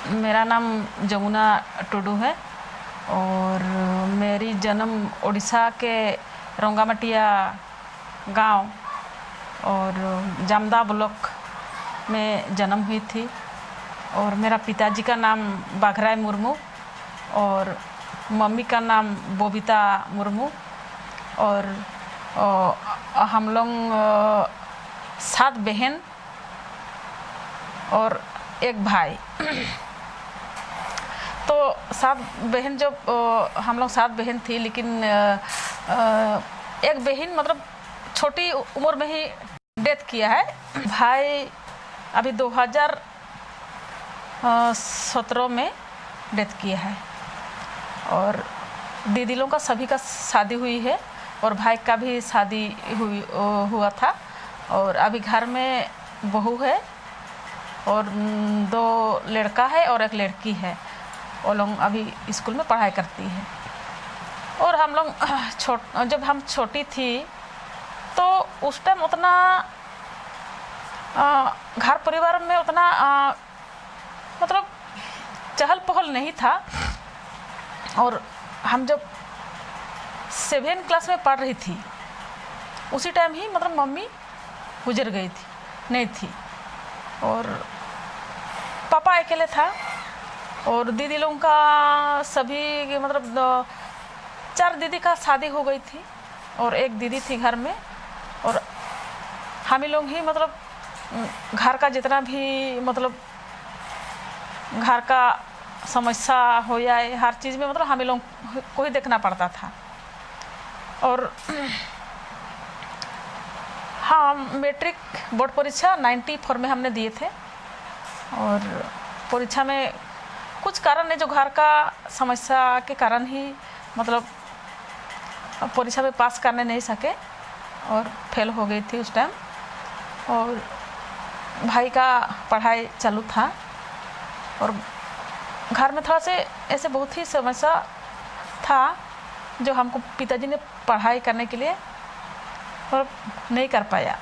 मेरा नाम जमुना टुडू है और मेरी जन्म उड़ीसा के रंगामटिया गांव और जामदा ब्लॉक में जन्म हुई थी। और मेरा पिताजी का नाम बाघराय मुर्मू और मम्मी का नाम बोबिता मुर्मू। और हम लोग 7 बहन और एक भाई। तो 7 बहन जब हम लोग 7 बहन थी, लेकिन एक बहन मतलब छोटी उम्र में ही डेथ किया है। भाई अभी 2017 में डेथ किया है। और दीदी लोगों का सभी का शादी हुई है और भाई का भी शादी हुआ था। और अभी घर में बहू है और 2 लड़का है और एक लड़की है। वो लोग अभी स्कूल में पढ़ाई करती है। और हम लोग जब हम छोटी थी तो उस टाइम उतना घर परिवार में उतना मतलब चहल पहल नहीं था। और हम जब 7 क्लास में पढ़ रही थी उसी टाइम ही मतलब मम्मी गुजर गई थी, नहीं थी। और पापा अकेले था और दीदी लोगों का सभी मतलब 4 दीदी का शादी हो गई थी और एक दीदी थी घर में। और हम ही लोग ही मतलब घर का जितना भी मतलब घर का समस्या हो जाए हर चीज़ में मतलब हम ही लोग को ही देखना पड़ता था। और हाँ, मैट्रिक बोर्ड परीक्षा 94 में हमने दिए थे। और परीक्षा में कुछ कारण है जो घर का समस्या के कारण ही मतलब परीक्षा में पास करने नहीं सके और फेल हो गई थी उस टाइम। और भाई का पढ़ाई चालू था और घर में थोड़ा से ऐसे बहुत ही समस्या था जो हमको पिताजी ने पढ़ाई करने के लिए और नहीं कर पाया।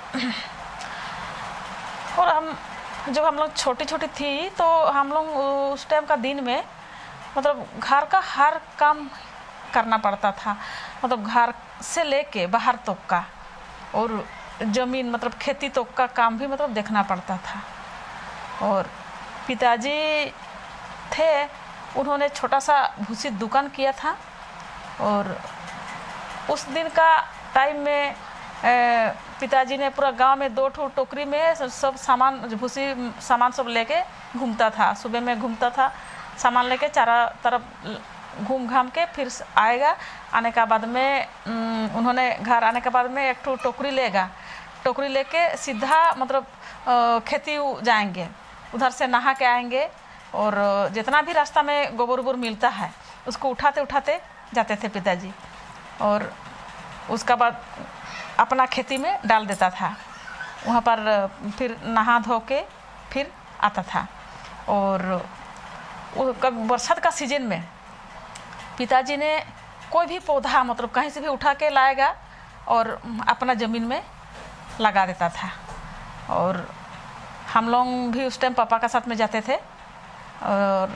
और जब हम लोग छोटी छोटी थी तो हम लोग उस टाइम का दिन में मतलब घर का हर काम करना पड़ता था, मतलब घर से लेके बाहर तक का और ज़मीन मतलब खेती तक का काम भी मतलब देखना पड़ता था। और पिताजी थे, उन्होंने छोटा सा भूसी दुकान किया था। और उस दिन का टाइम में पिताजी ने पूरा गांव में 2 टोकरी में सब सामान भूसी सामान सब लेके घूमता था। सुबह में घूमता था, सामान लेके चारों तरफ घूम घाम के फिर आएगा। आने का बाद में उन्होंने घर आने के बाद में एक टोकरी लेगा, टोकरी लेके सीधा मतलब खेती जाएंगे, उधर से नहा के आएंगे। और जितना भी रास्ता में गोबर वोबर मिलता है उसको उठाते उठाते जाते थे पिताजी। और उसका बाद अपना खेती में डाल देता था, वहाँ पर फिर नहा धो के फिर आता था। और कब बरसात का सीजन में पिताजी ने कोई भी पौधा मतलब कहीं से भी उठा के लाएगा और अपना ज़मीन में लगा देता था। और हम लोग भी उस टाइम पापा का साथ में जाते थे और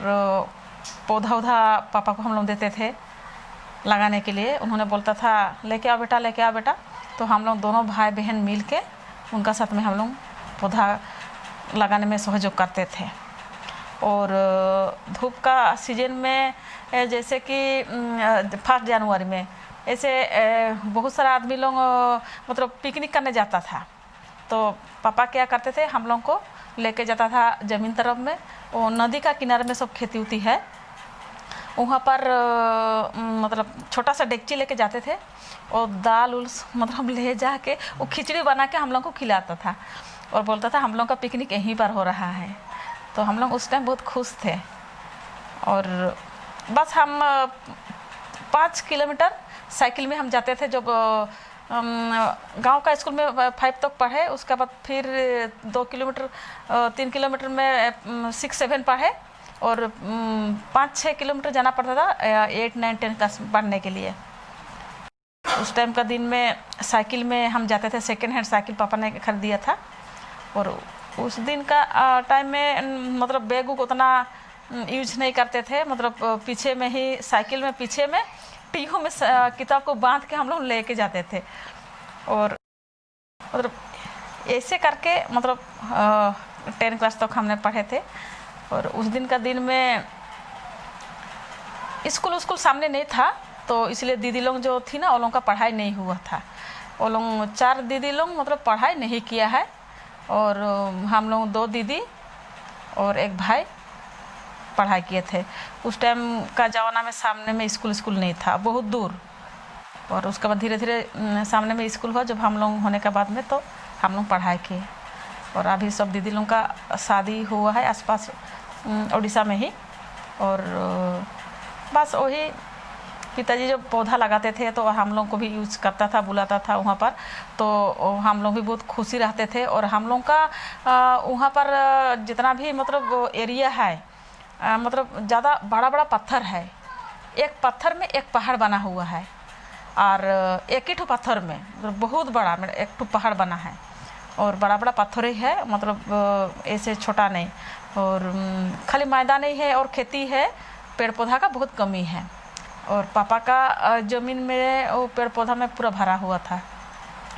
पौधा उधा पापा को हम लोग देते थे लगाने के लिए। उन्होंने बोलता था लेके आओ बेटा, लेके आओ बेटा। तो हम लोग दोनों भाई बहन मिल के उनका साथ में हम लोग पौधा लगाने में सहयोग करते थे। और धूप का सीजन में जैसे कि 1 जनवरी में ऐसे बहुत सारा आदमी लोग मतलब पिकनिक करने जाता था। तो पापा क्या करते थे, हम लोग को लेके जाता था ज़मीन तरफ में, वो नदी का किनारे में सब खेती होती है, वहाँ पर मतलब छोटा सा डेगची लेके जाते थे और दाल उल मतलब ले जा के वो खिचड़ी बना के हम लोग को खिलाता था और बोलता था हम लोग का पिकनिक यहीं पर हो रहा है। तो हम लोग उस टाइम बहुत खुश थे। और बस हम 5 किलोमीटर साइकिल में हम जाते थे। जब गांव का स्कूल में 5 तक पढ़े, उसके बाद फिर 2 किलोमीटर 3 किलोमीटर में 6-7 पढ़े और 5-6 किलोमीटर जाना पड़ता था 8, 9, 10 क्लास पढ़ने के लिए। उस टाइम का दिन में साइकिल में हम जाते थे, सेकेंड हैंड साइकिल पापा ने खरीद दिया था। और उस दिन का टाइम में मतलब बैग उतना यूज नहीं करते थे। मतलब पीछे में ही साइकिल में पीछे में टीहों में किताब को बांध के हम लोग लेके जाते थे। और मतलब ऐसे करके मतलब 10 क्लास तक हमने पढ़े थे। और उस दिन का दिन में स्कूल सामने नहीं था, तो इसलिए दीदी लोग जो थी ना, वो लोगों का पढ़ाई नहीं हुआ था। वो लोग 4 दीदी लोग मतलब पढ़ाई नहीं किया है, और हम लोग 2 दीदी और एक भाई पढ़ाई किए थे। उस टाइम का ज़माना में सामने में स्कूल नहीं था, बहुत दूर। और उसके बाद धीरे धीरे सामने में स्कूल हुआ जब हम लोग होने के बाद में, तो हम लोग पढ़ाई किए। और अभी सब दीदी लोगों का शादी हुआ है आसपास उड़ीसा में ही। और बस वही पिताजी जो पौधा लगाते थे तो हम लोग को भी यूज करता था, बुलाता था वहाँ पर, तो हम लोग भी बहुत खुशी रहते थे। और हम लोग का वहाँ पर जितना भी मतलब एरिया है, मतलब ज़्यादा बड़ा पत्थर है। एक पत्थर में एक पहाड़ बना हुआ है, और एक ही ठो पत्थर में मतलब बहुत बड़ा एक ठो पहाड़ बना है। और बड़ा पत्थर ही है, मतलब ऐसे छोटा नहीं। और खाली मैदान ही है और खेती है, पेड़ पौधा का बहुत कमी है। और पापा का ज़मीन में वो पेड़ पौधा में पूरा भरा हुआ था।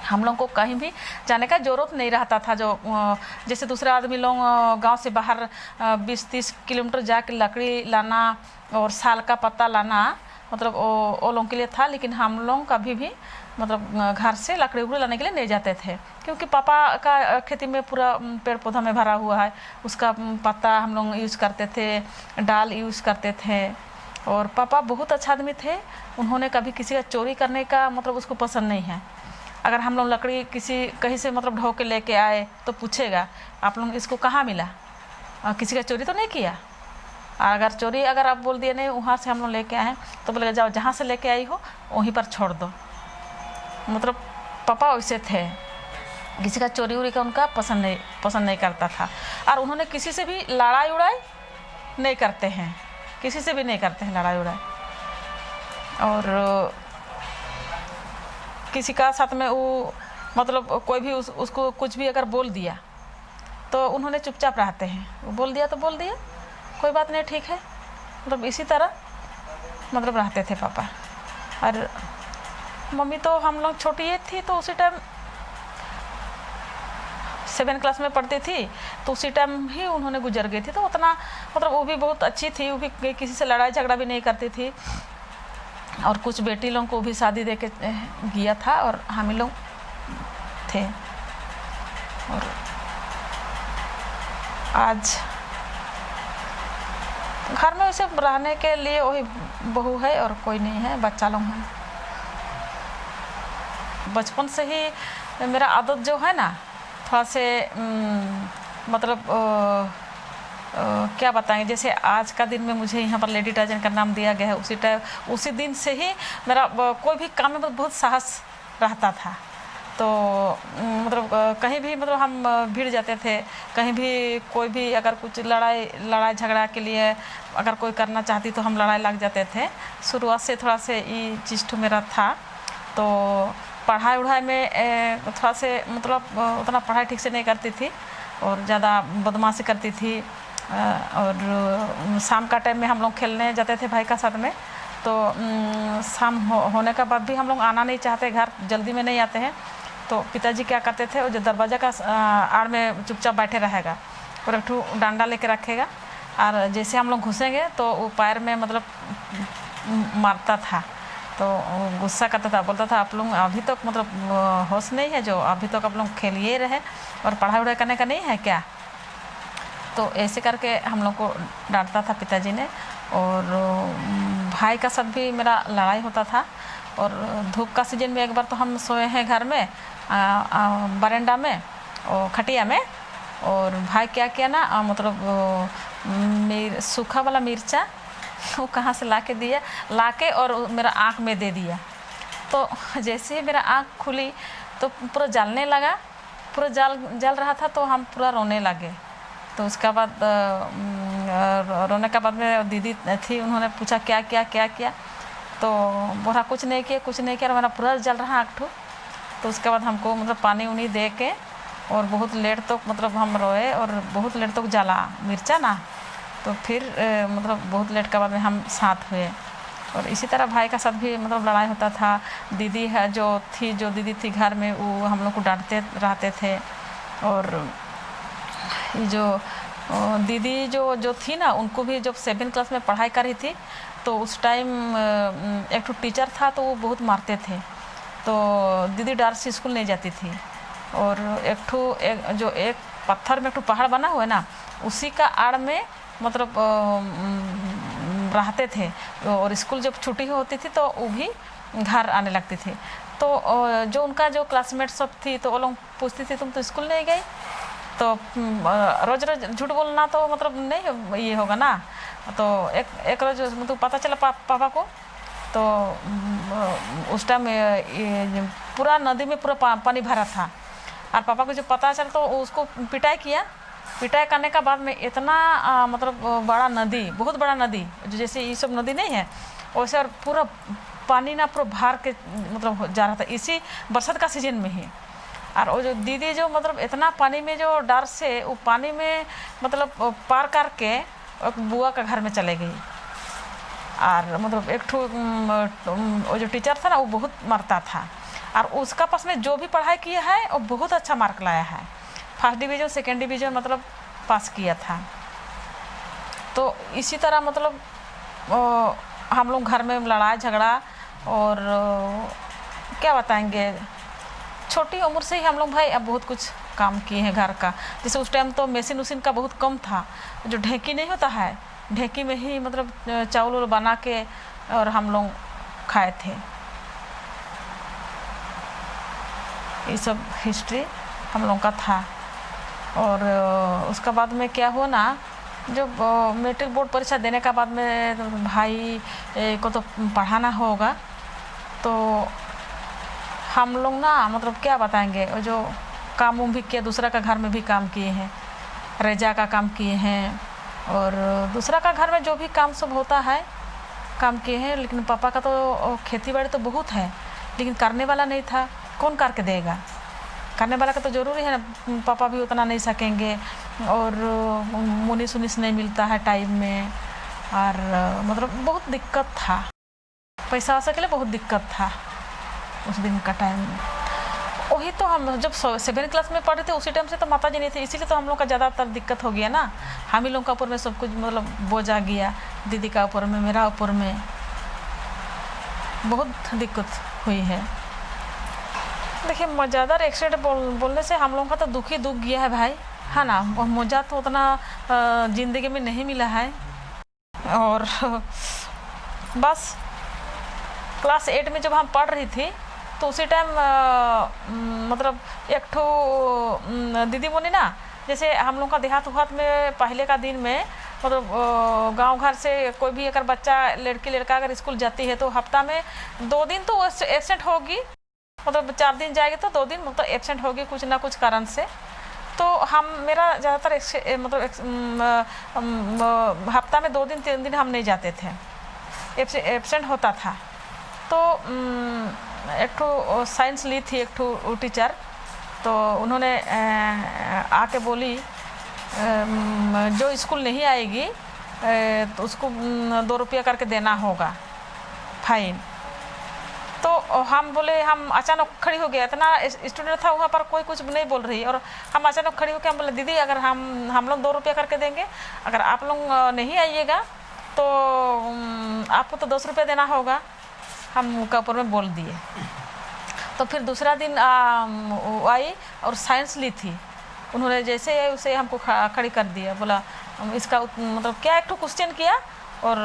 हम लोग को कहीं भी जाने का ज़रूरत नहीं रहता था। जो जैसे दूसरे आदमी लोग गांव से बाहर 20-30 किलोमीटर जाकर लकड़ी लाना और साल का पत्ता लाना, मतलब वो लोगों के लिए था। लेकिन हम लोग कभी भी मतलब घर से लकड़ी उकड़ी लाने के लिए नहीं जाते थे, क्योंकि पापा का खेती में पूरा पेड़ पौधा में भरा हुआ है। उसका पत्ता हम लोग यूज़ करते थे, डाल यूज़ करते थे। और पापा बहुत अच्छा आदमी थे, उन्होंने कभी किसी का चोरी करने का मतलब उसको पसंद नहीं है। अगर हम लोग लकड़ी कहीं से मतलब ढो के लेके आए तो पूछेगा, आप लोग इसको कहाँ मिला, किसी का चोरी तो नहीं किया। अगर चोरी अगर आप बोल दिए नहीं वहाँ से हम लोग लेके आए, तो बोलेगा जाओ जहाँ से लेके आई हो वहीं पर छोड़ दो। मतलब पापा वैसे थे, किसी का चोरी उरी का उनका पसंद नहीं करता था। और उन्होंने किसी से भी लड़ाई उड़ाई नहीं करते हैं, किसी से भी नहीं करते हैं लड़ाई उड़ाई। और किसी का साथ में वो मतलब कोई भी उसको कुछ भी अगर बोल दिया तो उन्होंने चुपचाप रहते हैं। वो बोल दिया तो बोल दिया, कोई बात नहीं, ठीक है। मतलब इसी तरह मतलब रहते थे पापा। और मम्मी तो हम लोग छोटी ही थी, तो उसी टाइम 7 क्लास में पढ़ती थी, तो उसी टाइम ही उन्होंने गुजर गई थी। तो उतना मतलब वो भी बहुत अच्छी थी, वो भी किसी से लड़ाई झगड़ा भी नहीं करती थी। और कुछ बेटी लोगों को भी शादी दे के गया था, और हम ही लोग थे। और आज घर में वैसे रहने के लिए वही बहू है और कोई नहीं है, बच्चा लोग हैं। बचपन से ही मेरा आदत जो है ना, थोड़ा से मतलब क्या बताएंगे, जैसे आज का दिन में मुझे यहाँ पर लेडी टाइजन का नाम दिया गया है, उसी दिन से ही मेरा कोई भी काम में बहुत साहस रहता था। तो मतलब कहीं भी मतलब हम भिड़ जाते थे, कहीं भी कोई भी अगर कुछ लड़ाई झगड़ा के लिए अगर कोई करना चाहती तो हम लड़ाई लग जाते थे। शुरुआत से थोड़ा से ये चीज़ तो मेरा था। तो पढ़ाई उढ़ाई में थोड़ा से मतलब उतना पढ़ाई ठीक से नहीं करती थी, और ज़्यादा बदमाशी करती थी। और शाम का टाइम में हम लोग खेलने जाते थे भाई का साथ में, तो शाम होने के बाद भी हम लोग आना नहीं चाहते, घर जल्दी में नहीं आते हैं। तो पिताजी क्या करते थे, वो जो दरवाज़ा का आड़ में चुपचाप बैठे रहेगा और एक ठो डंडा लेके रखेगा, और जैसे हम लोग घुसेंगे तो वो पैर में मतलब मारता था। तो गुस्सा करता था, बोलता था आप लोग अभी तक मतलब होश नहीं है, जो अभी तक आप लोग खेलिए रहे और पढ़ाई वढ़ाई करने का नहीं है क्या। तो ऐसे करके हम लोग को डांटता था पिताजी ने। और भाई का साथ भी मेरा लड़ाई होता था। और धूप का सीजन में एक बार तो हम सोए हैं घर में बरामदा में और खटिया में, और भाई क्या किया ना, मतलब सूखा वाला मिर्चा वो कहाँ से लाके और मेरा आँख में दे दिया। तो जैसे ही मेरा आँख खुली तो पूरा जलने लगा, पूरा जल रहा था, तो हम पूरा रोने लगे। तो उसके बाद रोने के बाद में दीदी थी, उन्होंने पूछा क्या किया, तो बोला कुछ नहीं किया, और मेरा पूरा जल रहा आँख ठो। तो उसके बाद हमको मतलब पानी उनी दे के और बहुत लेट तक मतलब हम रोए, और बहुत लेट तक जला मिर्चा ना। तो फिर मतलब बहुत लेट के बाद में हम साथ हुए। और इसी तरह भाई का साथ भी मतलब लड़ाई होता था। दीदी है जो दीदी थी घर में, वो हम लोग को डांटते रहते थे। और ये जो दीदी जो थी ना, उनको भी जब 7वीं क्लास में पढ़ाई कर रही थी तो उस टाइम एक तो टीचर था तो वो बहुत मारते थे, तो दीदी डर से स्कूल नहीं जाती थी। और एक पत्थर में एक पहाड़ बना हुआ है ना, उसी का आड़ में मतलब रहते थे। और स्कूल जब छुट्टी होती थी तो वो भी घर आने लगती थी। तो जो उनका जो क्लासमेट सब थी तो वो लोग पूछती थी तुम तो स्कूल नहीं गई, तो रोज रोज झूठ बोलना तो मतलब नहीं ये होगा ना। तो एक रोज मतलब पता चला पापा को, तो उस टाइम पूरा नदी में पूरा पानी भरा था। और पापा को जब पता चला तो उसको पिटाई किया। पिटाई करने का बाद में इतना मतलब बड़ा नदी, बहुत बड़ा नदी, जो जैसे ये सब नदी नहीं है वैसे, और पूरा पानी ना पूरा भर के मतलब जा रहा था इसी बरसात का सीजन में ही। और वो जो दीदी जो मतलब इतना पानी में जो डर से वो पानी में मतलब पार करके एक बुआ का घर में चले गई। और मतलब वो जो टीचर था ना वो बहुत मारता था, और उसका पास में जो भी पढ़ाई किया है वो बहुत अच्छा मार्क लाया है, 1st डिवीज़न 2nd डिवीज़न मतलब पास किया था। तो इसी तरह मतलब हम लोग घर में लड़ाई झगड़ा, और क्या बताएंगे, छोटी उम्र से ही हम लोग भाई अब बहुत कुछ काम किए हैं घर का। जैसे उस टाइम तो मशीन उशीन का बहुत कम था, जो ढेकी नहीं होता है, ढेकी में ही मतलब चावल बना के और हम लोग खाए थे। ये सब हिस्ट्री हम लोग का था। और उसका बाद में क्या हुआ ना, जब मैट्रिक बोर्ड परीक्षा देने का बाद में तो भाई को तो पढ़ाना होगा, तो हम लोग ना मतलब क्या बताएंगे, जो काम भी किया, दूसरा का घर में भी काम किए हैं, रेजा का काम किए हैं, और दूसरा का घर में जो भी काम सब होता है काम किए हैं। लेकिन पापा का तो खेती बाड़ी तो बहुत है, लेकिन करने वाला नहीं था, कौन करके देगा, करने वाला का तो ज़रूरी है ना। पापा भी उतना नहीं सकेंगे, और मुनीस उनीस नहीं मिलता है टाइम में, और मतलब बहुत दिक्कत था, पैसा वैसा के लिए बहुत दिक्कत था उस दिन का टाइम में। वही तो हम जब 7वीं क्लास में पढ़े थे उसी टाइम से तो माता जी नहीं थे, इसीलिए तो हम लोग का ज़्यादातर दिक्कत हो गया ना। हम ही लोग का ऊपर में सब कुछ मतलब बोझ आ गया, दीदी का ऊपर में, मेरा ऊपर में बहुत दिक्कत हुई है। देखिए, मज़ेदार एक्सीडेंट बोलने से हम लोगों का तो दुख ही दुख गया है भाई, है ना। मज़ा तो उतना ज़िंदगी में नहीं मिला है। और बस क्लास 8 में जब हम पढ़ रही थी तो उसी टाइम मतलब एक ठो दीदी बोली ना, जैसे हम लोग का देहात उहात में पहले का दिन में मतलब गांव घर से कोई भी अगर बच्चा लड़की लड़का अगर स्कूल जाती है तो हफ्ता में 2 दिन तो एब्सेंट होगी, मतलब 4 दिन जाएगी तो 2 दिन मतलब एब्सेंट होगी कुछ ना कुछ कारण से। तो मेरा ज़्यादातर मतलब हफ्ता में 2 दिन 3 दिन हम नहीं जाते थे, एब्सेंट होता था। तो एक ठो साइंस ली थी एक ठो टीचर, तो उन्होंने आके बोली जो स्कूल नहीं आएगी तो उसको 2 रुपया करके देना होगा फाइन। तो हम बोले, हम अचानक खड़ी हो गया, इतना स्टूडेंट था वहाँ पर, कोई कुछ नहीं बोल रही, और हम अचानक खड़ी होकर हम बोले दीदी अगर हम लोग 2 रुपया करके देंगे, अगर आप लोग नहीं आइएगा तो आपको तो 10 रुपया देना होगा, हम उनका ऊपर में बोल दिए। तो फिर दूसरा दिन आई और साइंस ली थी, उन्होंने जैसे उसे हमको खड़ी कर दिया, बोला इसका मतलब क्या एक ठो क्वेश्चन किया और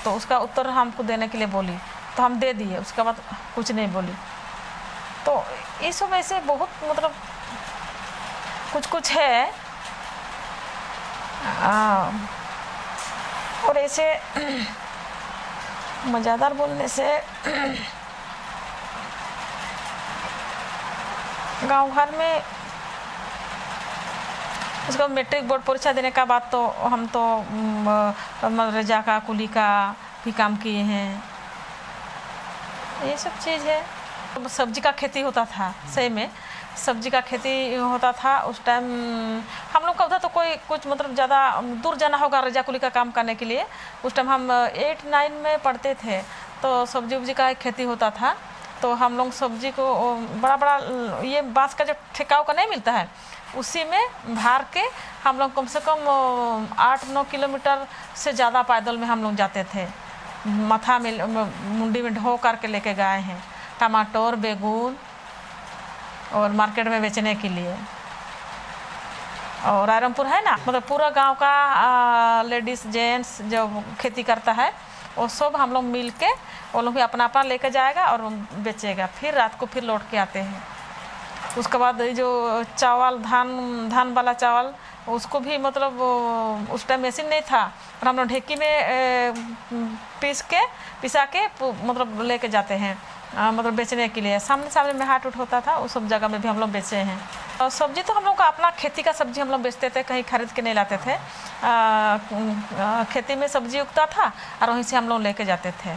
तो उसका उत्तर हमको देने के लिए बोली, तो हम दे दिए, उसके बाद कुछ नहीं बोली। तो इस सब ऐसे बहुत मतलब कुछ है। और ऐसे मज़ेदार बोलने से गांव घर में उसका मैट्रिक बोर्ड परीक्षा देने का बाद तो हम तो मनरेगा का कुली का भी काम किए हैं, ये सब चीज़ है। सब्जी का खेती होता था सही में, सब्जी का खेती होता था उस टाइम। हम लोग का उधर तो कोई कुछ मतलब ज़्यादा दूर जाना होगा रजाकुली का काम करने के लिए। उस टाइम हम 8-9 में पढ़ते थे, तो सब्जी उब्जी का एक खेती होता था। तो हम लोग सब्जी को बड़ा बड़ा ये बांस का जो ठेकाव का नहीं मिलता है, उसी में भर के हम लोग कम से कम 8-9 किलोमीटर से ज़्यादा पैदल में हम लोग जाते थे। माथा में मुंडी में ढो करके लेके गए हैं टमाटर बैगन, और मार्केट में बेचने के लिए। और रायरमपुर है ना, मतलब पूरा गांव का लेडीज़ जेंट्स जो खेती करता है वो सब हम लोग मिल के, वो लोग भी अपना अपना लेके जाएगा और बेचेगा, फिर रात को फिर लौट के आते हैं। उसके बाद जो चावल धान वाला चावल, उसको भी मतलब उस टाइम मशीन नहीं था, और हम लोग ढेकी में पिसा के मतलब लेके जाते हैं, मतलब बेचने के लिए। सामने में हाट उठ होता था, उस सब जगह में भी हम लोग बेचे हैं। और सब्जी तो हम लोग का अपना खेती का सब्जी हम लोग बेचते थे, कहीं खरीद के नहीं लाते थे। खेती में सब्जी उगता था और वहीं से हम लोग लेके जाते थे।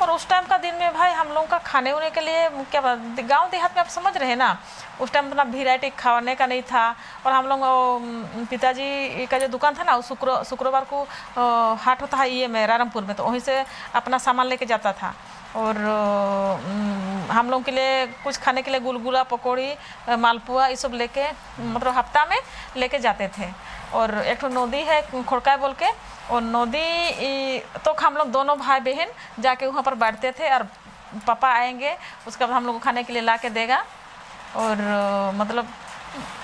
और उस टाइम का दिन में भाई हम लोग का खाने उने के लिए क्या गांव देहात में आप समझ रहे हैं ना, उस टाइम उतना वैरायटी खाने का नहीं था। और हम लोग पिताजी का जो दुकान था ना, शुक्रवार को हाट होता है ये में रायरमपुर में, तो वहीं से अपना सामान लेके जाता था। और हम लोग के लिए कुछ खाने के लिए गुलगुला पकौड़ी मालपुआ ये सब लेके मतलब हफ्ता में लेके जाते थे। और एक तो नदी है खोड़का बोल के, और नदी तो हम लोग दोनों भाई बहन जाके वहाँ पर बैठते थे, और पापा आएंगे उसके बाद हम लोग को खाने के लिए ला के देगा। और मतलब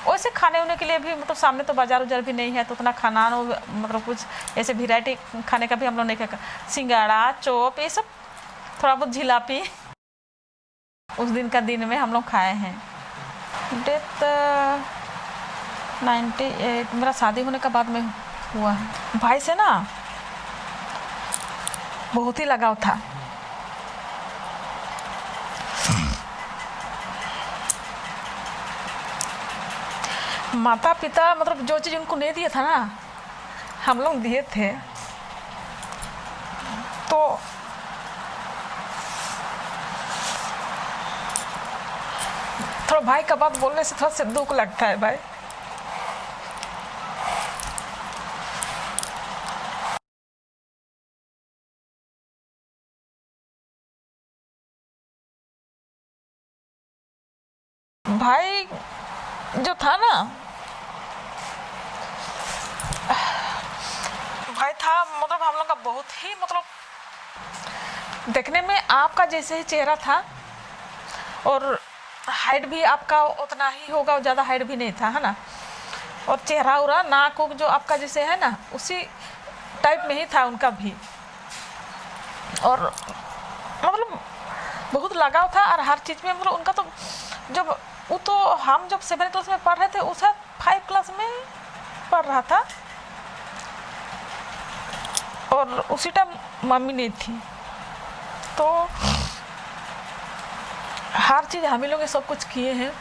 वैसे खाने उने के लिए भी मतलब सामने तो बाजार उजार भी नहीं है, तो उतना खाना मतलब कुछ ऐसे वैरायटी खाने का भी हम लोग नहीं खाया। सिंगाड़ा चौप ये सब थोड़ा बहुत जिलापी उस दिन का दिन में हम लोग खाए हैं। डेथ 98 मेरा शादी होने का बाद में हुआ है। भाई से ना बहुत ही लगाव था। माता पिता मतलब जो चीज़ उनको नहीं दिया था ना, हम लोग दिए थे। तो थोड़ा भाई का बात बोलने से थोड़ा सा दुख लगता है भाई। भाई जो था ना, भाई था मतलब हम लोग का बहुत ही मतलब देखने में आपका जैसे ही चेहरा था, और हाइट भी आपका उतना ही होगा, ज़्यादा हाइट भी नहीं था, है ना। और चेहरा उरा नाक जो आपका जैसे है ना, उसी टाइप में ही था उनका भी। और मतलब बहुत लगाव था, और हर चीज़ में मतलब उनका तो जब वो तो हम जब 7th क्लास में पढ़ रहे थे, उस 5 क्लास में पढ़ रहा था, और उसी टाइम मम्मी नहीं थी। तो हर चीज़ हम ही लोग सब कुछ किए हैं,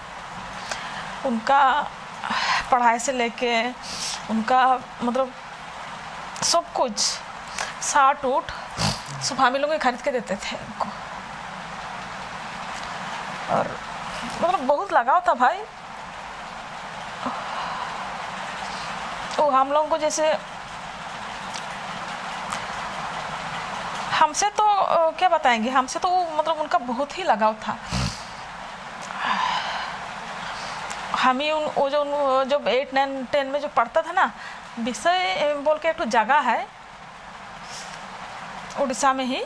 उनका पढ़ाई से लेके उनका मतलब सब कुछ साट उठ सब हम ही लोग खरीद के देते थे उनको। और मतलब बहुत लगाव था भाई। तो हम लोगों को जैसे हमसे तो क्या बताएंगे, हमसे तो मतलब उनका बहुत ही लगाव था। हम ही वो जो 8, 9, 10 में जो पढ़ता था ना, विषय बोल के एक तो जगह है उड़ीसा में ही,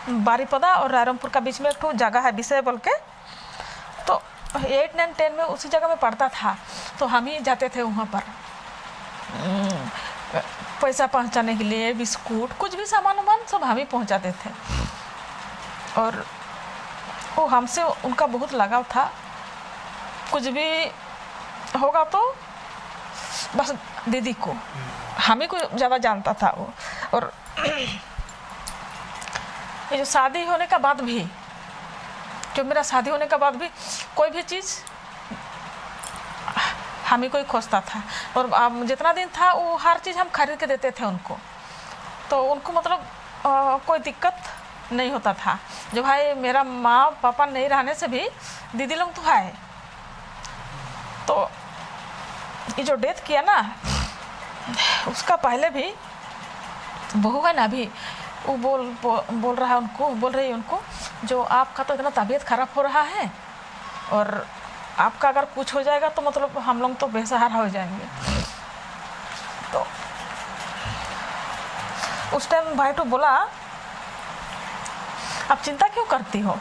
बारीपदा और रायरमपुर का बीच में एक तो जगह है विषय बोल के। तो 8, 9, 10 में उसी जगह में पढ़ता था, तो हम ही जाते थे वहाँ पर पैसा पहुँचाने के लिए, बिस्कुट कुछ भी सामान सब हम ही पहुँचाते थे। और वो हमसे उनका बहुत लगाव था। कुछ भी होगा तो बस दीदी को, हम ही को ज़्यादा जानता था वो। और ये जो शादी होने का बाद भी, जो मेरा शादी होने का बाद भी कोई भी चीज़ हम ही को ही खोजता था। और जितना दिन था वो हर चीज़ हम खरीद के देते थे उनको, तो उनको मतलब कोई दिक्कत नहीं होता था। जो भाई मेरा माँ पापा नहीं रहने से भी दीदी लोग तो है, तो ये जो डेथ किया ना, उसका पहले भी बहू है ना, अभी वो बोल रहा है उनको, बोल रही है उनको, जो आपका तो इतना तबीयत खराब हो रहा है और आपका अगर कुछ हो जाएगा तो मतलब हम लोग तो बेसहारा हो जाएंगे। तो उस टाइम भाईटू बोला, आप चिंता क्यों करती हो,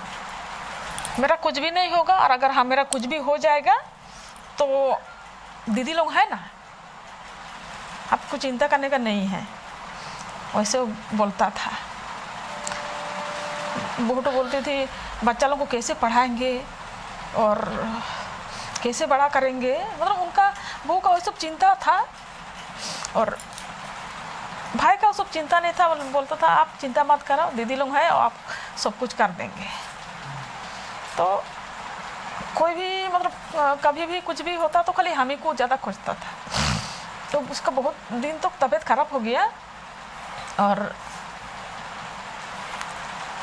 मेरा कुछ भी नहीं होगा, और अगर हाँ मेरा कुछ भी हो जाएगा तो दीदी लोग है ना, आपको चिंता करने का नहीं है। वैसे वो बोलता था। बहू तो बोलती थी बच्चा लोग को कैसे पढ़ाएंगे और कैसे बड़ा करेंगे, मतलब उनका बहू का वो सब चिंता था। और भाई का वो सब चिंता नहीं था, बोलता था आप चिंता मत करो, दीदी लोग हैं और आप सब कुछ कर देंगे। तो कोई भी मतलब कभी भी कुछ भी होता तो खाली हम ही को ज़्यादा खोजता था। तो उसका बहुत दिन तक तबीयत खराब हो गया और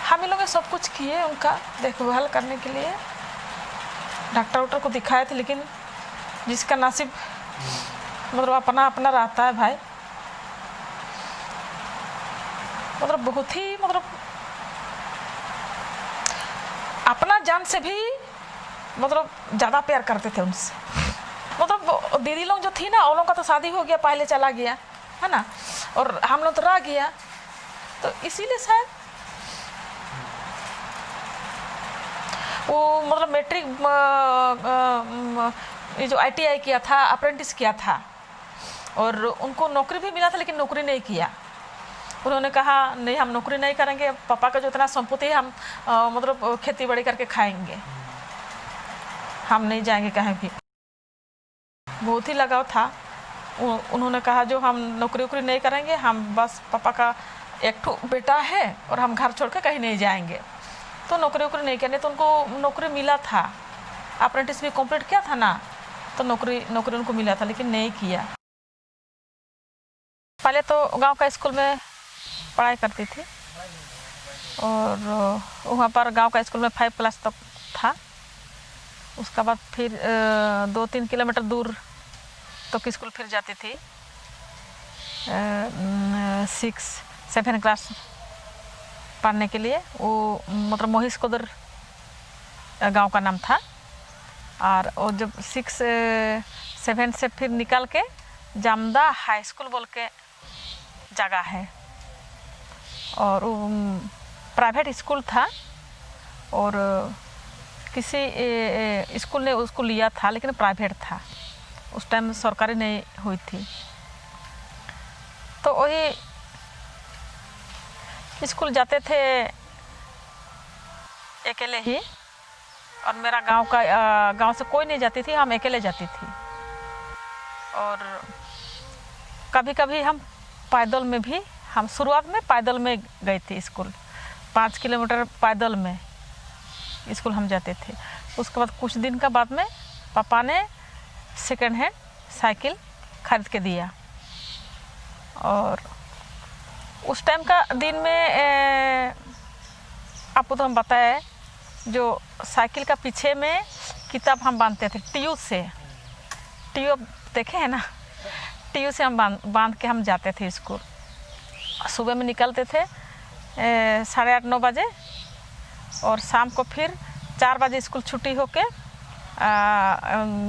हम ही लोग सब कुछ किए उनका देखभाल करने के लिए, डॉक्टर को दिखाए थे, लेकिन जिसका नसीब मतलब अपना अपना रहता है भाई। मतलब बहुत ही मतलब अपना जान से भी मतलब ज़्यादा प्यार करते थे उनसे। मतलब दीदी लोग जो थी ना, उन लोगों का तो शादी हो गया, पहले चला गया है ना, और हम लोग तो रह गया, तो इसीलिए शायद वो मतलब मैट्रिक ये जो ITI किया था, अप्रेंटिस किया था, और उनको नौकरी भी मिला था, लेकिन नौकरी नहीं किया। उन्होंने कहा नहीं हम नौकरी नहीं करेंगे, पापा का जो इतना संपत्ति है हम मतलब खेती बाड़ी करके खाएंगे, हम नहीं जाएंगे कहीं भी। बहुत ही लगाव था। उन्होंने कहा जो हम नौकरी वोकरी नहीं करेंगे, हम बस पापा का एक ठो बेटा है और हम घर छोड़ के कहीं नहीं जाएंगे। तो नौकरी वोकरी नहीं करने, तो उनको नौकरी मिला था, अप्रेंटिस भी कंप्लीट किया था ना, तो नौकरी उनको मिला था, लेकिन नहीं किया। पहले तो गांव का स्कूल में पढ़ाई करती थी और वहाँ पर गांव का स्कूल में 5 क्लास तक था। उसका बाद फिर 2-3 किलोमीटर दूर तक स्कूल फिर जाती थी, 6-7 क्लास पढ़ने के लिए। वो मतलब मोहिश कोदर गांव का नाम था। और वो जब 6-7 से फिर निकल के जामदा हाई स्कूल बोल के जगह है, और वो प्राइवेट स्कूल था, और किसी स्कूल ने उसको लिया था, लेकिन प्राइवेट था, उस टाइम सरकारी नहीं हुई थी। तो वही स्कूल जाते थे अकेले ही, और मेरा गांव से कोई नहीं जाती थी, हम अकेले जाती थी। और कभी कभी हम पैदल में भी, हम शुरुआत में पैदल में गए थे स्कूल, 5 किलोमीटर पैदल में स्कूल हम जाते थे। उसके बाद कुछ दिन का बाद में पापा ने सेकेंड हैंड साइकिल खरीद के दिया। और उस टाइम का दिन में आपको तो हम बताए, जो साइकिल का पीछे में किताब हम बांधते थे टीयू से, टीयू देखे हैं ना, टीयू से हम बांध के हम जाते थे स्कूल। सुबह में निकलते थे 8:30-9 बजे, और शाम को फिर 4 बजे स्कूल छुट्टी होके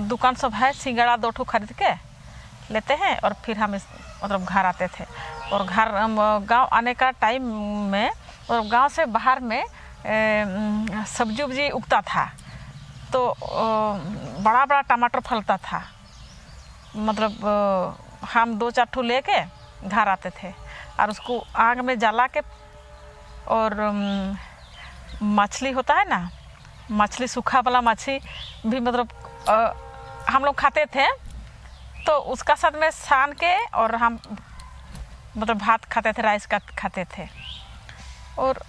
दुकान सब है, सिंगड़ा 2 ठो खरीद के लेते हैं, और फिर हम मतलब घर आते थे। और घर गांव आने का टाइम में, और गांव से बाहर में सब्जी उब्जी उगता था, तो बड़ा बड़ा टमाटर फलता था। मतलब हम 2-4 ठो लेके घर आते थे, और उसको आग में जला के, और मछली होता है ना, मछली सूखा वाला मछली भी मतलब हम लोग खाते थे, तो उसका साथ में सान के, और हम मतलब भात खाते थे, राइस का खाते थे। और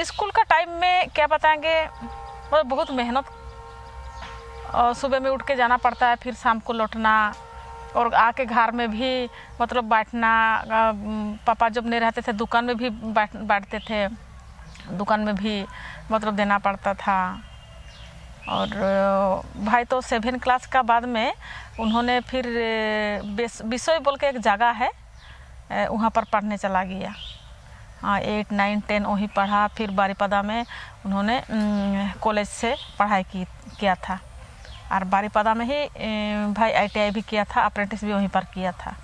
स्कूल का टाइम में क्या बताएंगे, मतलब बहुत मेहनत, सुबह में उठ के जाना पड़ता है, फिर शाम को लौटना, और आके घर में भी मतलब बैठना। पापा जब नहीं रहते थे दुकान में भी बैठते थे, दुकान में भी मतलब देना पड़ता था। और भाई तो 7 क्लास का बाद में उन्होंने फिर बिसोई बोल के एक जगह है वहाँ पर पढ़ने चला गया। 8, 9, 10 वहीं पढ़ा। फिर बारीपदा में उन्होंने कॉलेज से पढ़ाई किया था और बारीपदा में ही भाई ITI भी किया था, अप्रेंटिस भी वहीं पर किया था।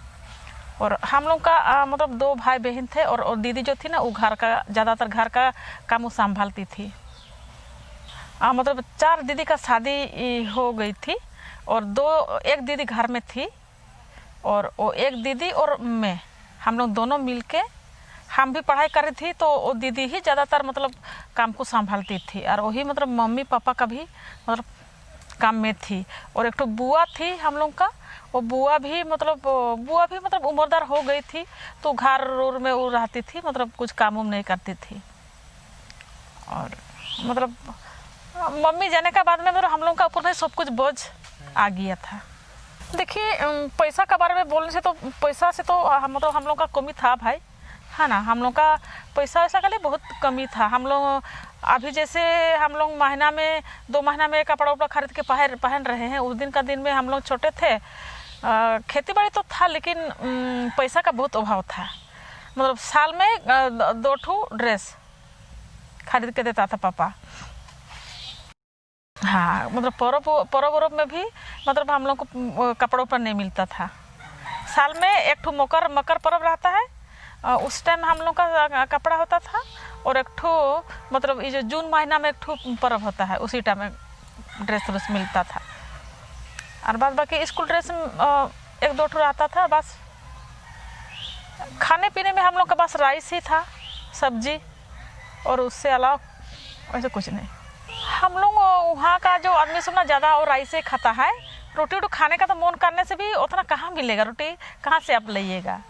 और हम लोग का मतलब 2 भाई बहन थे और दीदी जो थी ना वो घर का ज़्यादातर घर का काम वो संभालती थी। मतलब 4 दीदी का शादी हो गई थी और एक दीदी घर में थी और वो एक दीदी और मैं, हम लोग दोनों मिलके हम भी पढ़ाई कर रही थी। तो वो दीदी ही ज़्यादातर मतलब काम को संभालती थी और वही मतलब मम्मी पापा का भी मतलब काम में थी। और एक तो बुआ थी हम लोग का, वो बुआ भी मतलब उम्रदार हो गई थी तो घर में वो रहती थी, मतलब कुछ काम नहीं करती थी। और मतलब मम्मी जाने का बाद में मतलब हम लोग का ऊपर में सब कुछ बोझ आ गया था। देखिए पैसा के बारे में बोलने से तो पैसा से तो मतलब हम लोग का कमी था भाई, है ना। हम लोग का पैसा वैसा के लिए बहुत कमी था। हम लोग अभी जैसे हम लोग महीना में 2 महीना में कपड़ा उपड़ा खरीद के पहन रहे हैं, उस दिन का दिन में हम लोग छोटे थे। खेती बाड़ी तो था लेकिन पैसा का बहुत अभाव था। मतलब साल में 2 ठो ड्रेस खरीद के देता था पापा। हाँ मतलब पर्व में भी मतलब हम लोग को कपड़ों पर नहीं मिलता था। साल में एक ठो मकर पर्व रहता है, उस टाइम हम लोग का कपड़ा होता था। और एक ठो मतलब ये जो जून महीना में एक ठो पर्व होता है, उसी टाइम में ड्रेस मिलता था। और बाद बाकी स्कूल ड्रेस 1-2 ठो रहता था बस। खाने पीने में हम लोग का बस राइस ही था, सब्जी, और उससे अलावा वैसे कुछ नहीं। हम लोग वहाँ का जो आदमी सब ना ज़्यादा और राइस ही खाता है। रोटी खाने का तो मन करने से भी उतना कहाँ मिलेगा, रोटी कहाँ से आप लाइएगा।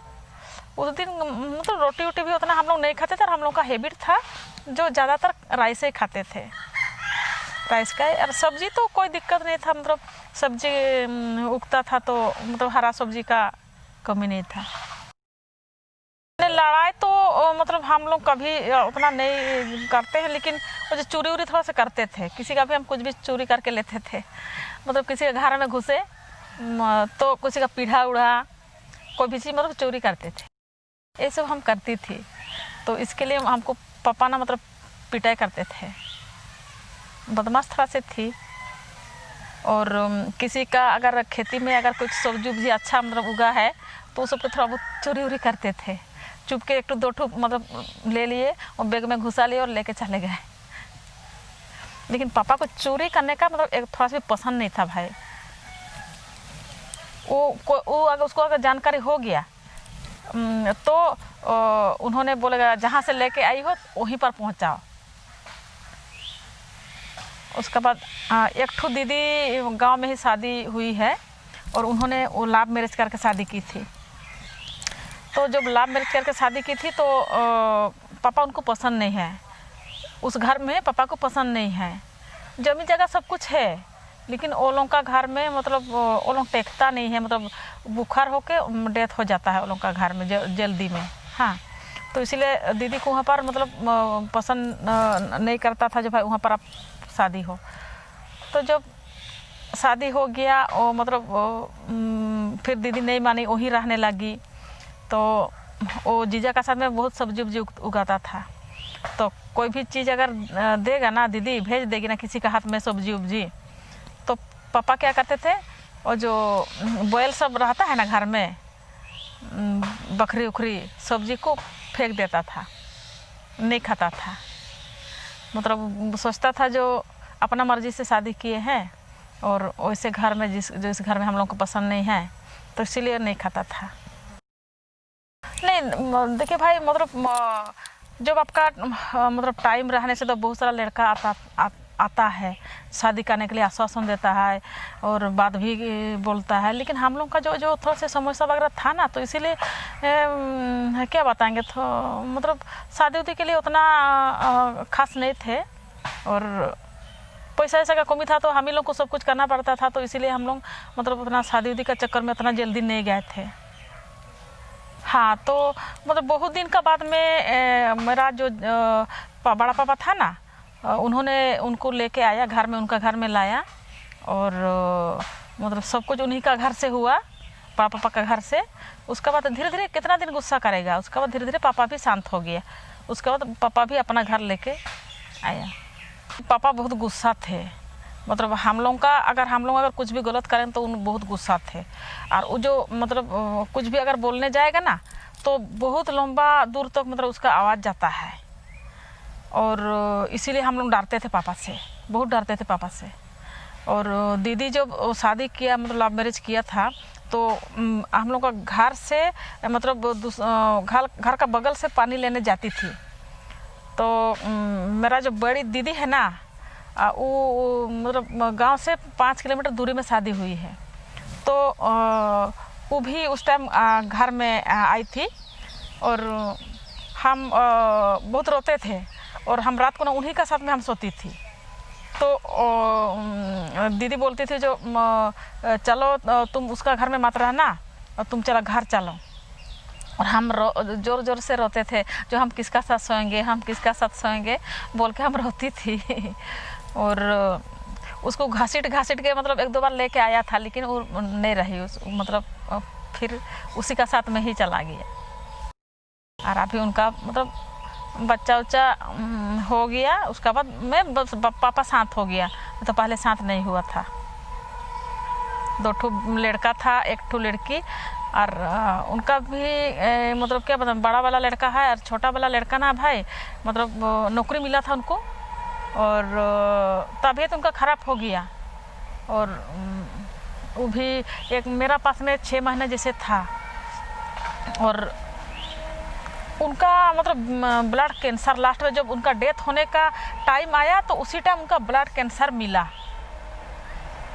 उस दिन मतलब रोटी भी उतना हम लोग नहीं खाते थे और हम लोग का हैबिट था जो ज़्यादातर राइस ही खाते थे, राइस का। और सब्जी तो कोई दिक्कत नहीं था, मतलब सब्जी उगता था तो मतलब हरा सब्जी का कमी नहीं था। लड़ाई तो मतलब हम लोग कभी उतना नहीं करते हैं, लेकिन वो जो चोरी उरी थोड़ा सा करते थे। किसी का भी हम कुछ भी चोरी करके लेते थे, मतलब किसी के घर में घुसे तो किसी का पीढ़ा उड़ा कोई भी चीज़ मतलब चोरी करते थे। ये सब हम करती थी, तो इसके लिए हमको पापा ना मतलब पिटाई करते थे। बदमाश थोड़ा से थी। और किसी का अगर खेती में अगर कुछ सब्जी उब्जी अच्छा मतलब उगा है तो उस पर थोड़ा बहुत चोरी उरी करते थे। चुप के 1-2 ठो मतलब ले लिए और बैग में घुसा लिए और लेके चले गए। लेकिन पापा को चोरी करने का मतलब एक थोड़ा सा भी पसंद नहीं था भाई। वो अगर उसको अगर जानकारी हो गया तो उन्होंने बोलेगा जहाँ से लेके आई हो वहीं पर पहुँचाओ। उसके बाद एक ठो दीदी गांव में ही शादी हुई है और उन्होंने वो लव मैरिज करके शादी की थी। तो जब लव मैरिज करके शादी की थी तो पापा उनको पसंद नहीं है, उस घर में पापा को पसंद नहीं है। जमीन जगह सब कुछ है लेकिन वो लोगों का घर में मतलब वो लोग टेकता नहीं है, मतलब बुखार होके डेथ हो जाता है वो लोगों का घर में जल्दी में। हाँ तो इसीलिए दीदी को वहाँ पर मतलब पसंद नहीं करता था जो भाई वहाँ पर आप शादी हो। तो जब शादी हो गया वो मतलब फिर दीदी नहीं मानी, वहीं रहने लगी। तो वो जीजा का साथ में बहुत सब्जी उब्जी उगाता था, तो कोई भी चीज़ अगर देगा ना दीदी भेज देगी ना किसी का हाथ में सब्जी उब्जी, तो पापा क्या करते थे और जो बोयल सब रहता है ना घर में बकरी उखरी सब्जी को फेंक देता था, नहीं खाता था। मतलब सोचता था जो अपना मर्जी से शादी किए हैं और वैसे घर में जिस घर में हम लोग को पसंद नहीं है तो इसीलिए नहीं खाता था। नहीं देखिए भाई मतलब जब आपका मतलब टाइम रहने से तो बहुत सारा लड़का आता है शादी करने के लिए, आश्वासन देता है और बात भी बोलता है। लेकिन हम लोग का जो थोड़ा सा समस्या वगैरह था ना तो इसीलिए क्या बताएंगे, तो मतलब शादी उदी के लिए उतना खास नहीं थे और पैसा ऐसा का कमी था तो हम ही लोग को सब कुछ करना पड़ता था। तो इसीलिए हम लोग मतलब उतना शादी उदी का चक्कर में उतना जल्दी नहीं गए थे। हाँ तो मतलब बहुत दिन का बाद में मेरा जो बड़ा पापा था ना उन्होंने उनको लेके आया घर में, उनका घर में लाया और मतलब सब कुछ उन्हीं का घर से हुआ, पापा का घर से। उसके बाद धीरे धीरे कितना दिन गुस्सा करेगा, उसके बाद धीरे धीरे पापा भी शांत हो गया। उसके बाद पापा भी अपना घर लेके आया। पापा बहुत गुस्सा थे, मतलब हम लोग अगर कुछ भी गलत करें तो उन बहुत गुस्सा थे। और वो जो मतलब कुछ भी अगर बोलने जाएगा ना तो बहुत लंबा दूर तक मतलब उसका आवाज़ जाता है। और इसीलिए हम लोग डरते थे पापा से, बहुत डरते थे पापा से। और दीदी जब शादी किया, मतलब लव मैरिज किया था, तो हम लोग का घर से मतलब घर का बगल से पानी लेने जाती थी। तो मेरा जो बड़ी दीदी है ना, वो मतलब गांव से 5 किलोमीटर दूरी में शादी हुई है। तो वो भी उस टाइम घर में आई थी और हम बहुत रोते थे और हम रात को ना उन्हीं का साथ में हम सोती थी। तो दीदी बोलती थी जो चलो तुम उसका घर में मत रहना और तुम चलो घर चलो। और हम जोर जोर से रोते थे, जो हम किसका साथ सोएंगे, हम किसका साथ सोएंगे बोल के हम रोती थी। और उसको घसीट के मतलब 1-2 बार लेके आया था, लेकिन वो नहीं रही, मतलब फिर उसी का साथ में ही चला गया। और अभी उनका मतलब बच्चा उच्चा हो गया। उसके बाद मैं बस पापा साथ हो गया, तो पहले साथ नहीं हुआ था। 2 लड़का था, 1 लड़की। और उनका भी मतलब क्या बताऊँ, बड़ा वाला लड़का है और छोटा वाला लड़का ना भाई, मतलब नौकरी मिला था उनको और तबीयत उनका ख़राब हो गया। और वो भी एक मेरा पास में 6 महीने जैसे था। और उनका मतलब ब्लड कैंसर, लास्ट में जब उनका डेथ होने का टाइम आया तो उसी टाइम उनका ब्लड कैंसर मिला।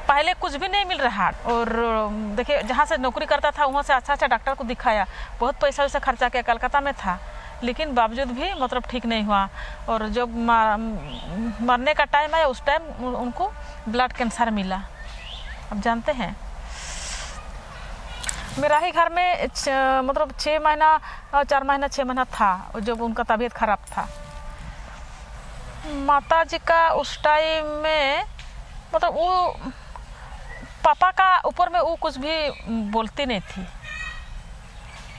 पहले कुछ भी नहीं मिल रहा। और देखिए, जहाँ से नौकरी करता था वहाँ से अच्छा डॉक्टर को दिखाया, बहुत पैसा वैसा खर्चा किया, कलकत्ता में था, लेकिन बावजूद भी मतलब ठीक नहीं हुआ। और जब मरने का टाइम आया उस टाइम उनको ब्लड कैंसर मिला। अब जानते हैं, मेरा ही घर में मतलब 6 महीना 4 महीना 6 महीना था जब उनका तबीयत खराब था। माता जी का उस टाइम में मतलब वो पापा का ऊपर में वो कुछ भी बोलती नहीं थी।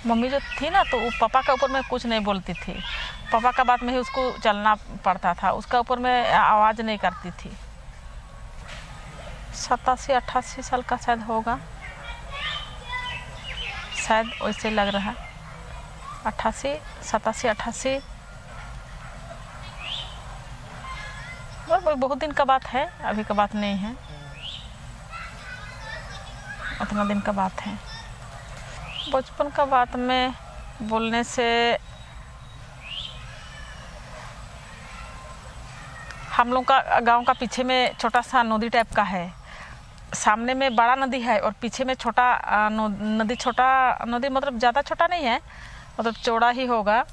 मम्मी जो थी ना, तो वो पापा का ऊपर में कुछ नहीं बोलती थी। पापा का बात में ही उसको चलना पड़ता था, उसका ऊपर में आवाज़ नहीं करती थी। 87-88 साल का शायद होगा, शायद वैसे लग रहा, 87-88। बहुत दिन का बात है, अभी का बात नहीं है, उतना दिन का बात है। बचपन का बात में बोलने से हम लोग का गांव का पीछे में छोटा सा नदी टाइप का है। सामने में बड़ा नदी है और पीछे में छोटा नदी, छोटा नदी मतलब ज़्यादा छोटा नहीं है, मतलब चौड़ा ही होगा।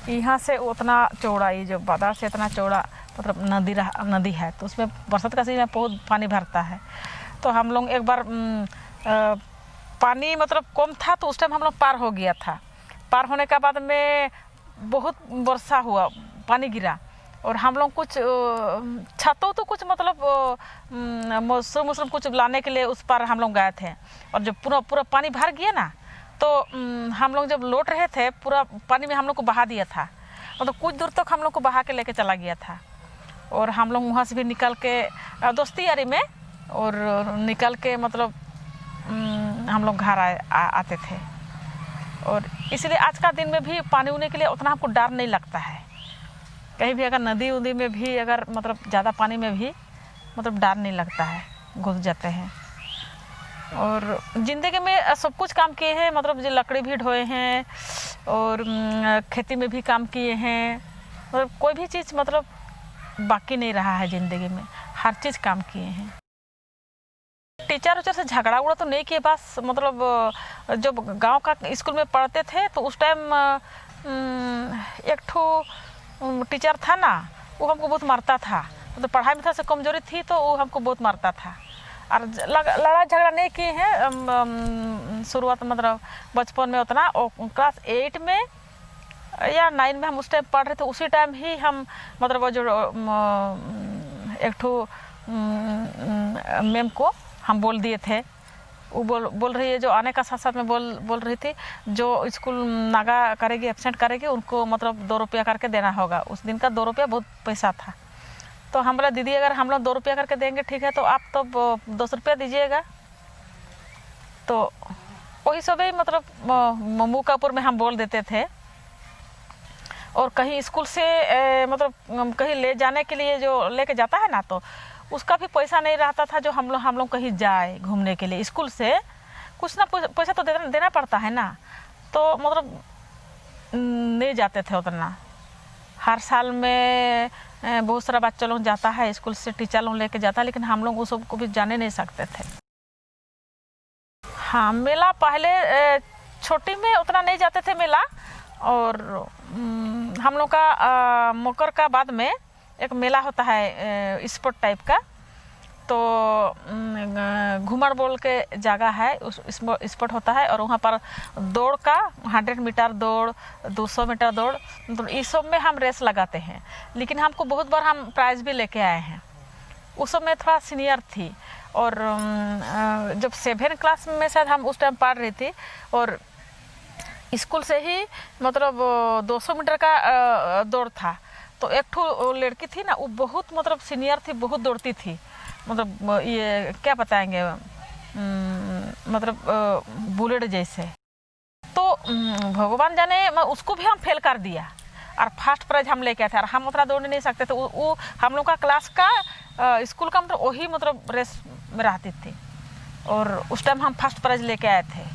यहाँ से उतना चौड़ा, ये जो बाजार से इतना चौड़ा मतलब नदी है। तो उसमें बरसात का सीजन में बहुत पानी भरता है। तो हम लोग एक बार पानी मतलब कम था तो उस टाइम हम लोग पार हो गया था। पार होने के बाद में बहुत वर्षा हुआ, पानी गिरा और हम लोग कुछ छतों तो कुछ मतलब मशरूम कुछ लाने के लिए उस पर हम लोग गए थे। और जब पूरा पानी भर गया ना, तो हम लोग जब लौट रहे थे पूरा पानी में हम लोग को बहा दिया था, मतलब कुछ दूर तक हम लोग को बहा के लेके चला गया था। और हम लोग वहाँ से भी निकल के दोस्ती यारी में और निकल के मतलब हम लोग घर आते थे। और इसलिए आज का दिन में भी पानी उनी के लिए उतना हमको डर नहीं लगता है। कहीं भी अगर नदी उदी में भी अगर मतलब ज़्यादा पानी में भी मतलब डर नहीं लगता है, घुस जाते हैं। और ज़िंदगी में सब कुछ काम किए हैं, मतलब जो लकड़ी भी ढोए हैं और खेती में भी काम किए हैं, मतलब कोई भी चीज़ मतलब बाकी नहीं रहा है ज़िंदगी में, हर चीज़ काम किए हैं। टीचर उचर से झगड़ा उगड़ा तो नहीं किए, बस मतलब जब गांव का स्कूल में पढ़ते थे तो उस टाइम एक ठो टीचर था ना, वो हमको बहुत मारता था। मतलब पढ़ाई में थोड़ा सा कमजोरी थी तो वो हमको बहुत मारता था। और लड़ाई झगड़ा नहीं किए हैं शुरुआत मतलब बचपन में उतना। और क्लास 8 में या 9 में हम उस टाइम पढ़ रहे थे, उसी टाइम ही हम मतलब वो जो एक ठो मैम को हम बोल दिए थे, वो बोल रही है जो आने का साथ साथ में बोल रही थी जो स्कूल नागा करेगी, एब्सेंट करेगी, उनको मतलब 2 रुपया करके देना होगा। उस दिन का 2 रुपया बहुत पैसा था। तो हम बोला दीदी अगर हम लोग 2 रुपया करके देंगे ठीक है, तो आप तो 200 रुपया दीजिएगा। तो वही सब ही मतलब मुकापुर में हम बोल देते थे। और कहीं स्कूल से मतलब कहीं ले जाने के लिए जो लेके जाता है ना, तो उसका भी पैसा नहीं रहता था जो हम लोग कहीं जाए घूमने के लिए। स्कूल से कुछ ना पैसा तो देना पड़ता है ना, तो मतलब नहीं जाते थे उतना। हर साल में बहुत सारा बच्चा लोग जाता है स्कूल से, टीचर लोग लेके जाता है, लेकिन हम लोग उस सबको भी जाने नहीं सकते थे। हाँ, मेला पहले छोटी में उतना नहीं जाते थे मेला। और हम लोग का मकर का बाद में एक मेला होता है स्पोर्ट टाइप का, तो घूमर बोल के जगह है, उस स्पोर्ट होता है। और वहाँ पर दौड़ का 100 मीटर दौड़, 200 मीटर दौड़, तो इस सब में हम रेस लगाते हैं। लेकिन हमको बहुत बार हम प्राइज़ भी लेके आए हैं। उस समय थोड़ा सीनियर थी, और जब 7 क्लास में शायद हम उस टाइम पढ़ रही थी, और स्कूल से ही मतलब 200 मीटर का दौड़ था। तो एक ठो लड़की थी ना, वो बहुत मतलब सीनियर थी, बहुत दौड़ती थी, मतलब ये क्या बताएंगे, मतलब बुलेट जैसे। तो भगवान जाने उसको भी हम फेल कर दिया, और फर्स्ट प्राइज हम लेके आए थे। और हम उतना दौड़ नहीं सकते थे, वो हम लोग का क्लास का स्कूल का मतलब वही मतलब रेस में रहती थी। और उस टाइम हम फर्स्ट प्राइज लेके आए थे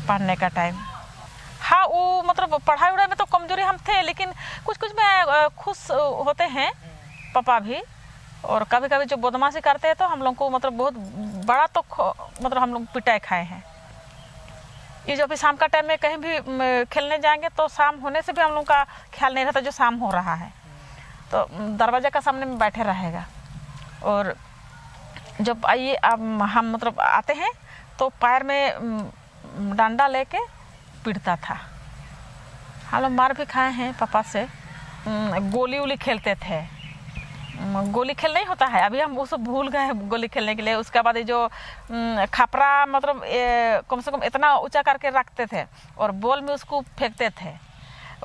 पढ़ने का टाइम। हाँ, वो मतलब पढ़ाई उढ़ाई में तो कमजोरी हम थे, लेकिन कुछ में खुश होते हैं पापा भी। और कभी कभी जो बदमाशी करते हैं तो हम लोग को मतलब बहुत बड़ा तो मतलब हम लोग पिटाई खाए हैं। ये जो अभी शाम का टाइम में कहीं भी खेलने जाएंगे तो शाम होने से भी हम लोग का ख्याल नहीं रहता जो शाम हो रहा है, तो दरवाजे का सामने में बैठे रहेगा। और जब आइए अब हम मतलब आते हैं तो पैर में डंडा लेके पीटता था। हम लोग मार भी खाए हैं पापा से। गोली उली खेलते थे, गोली खेल नहीं होता है, अभी हम वो सब भूल गए हैं गोली खेलने के लिए। उसके बाद ये जो खपरा मतलब कम से कम इतना ऊंचा करके रखते थे और बॉल में उसको फेंकते थे,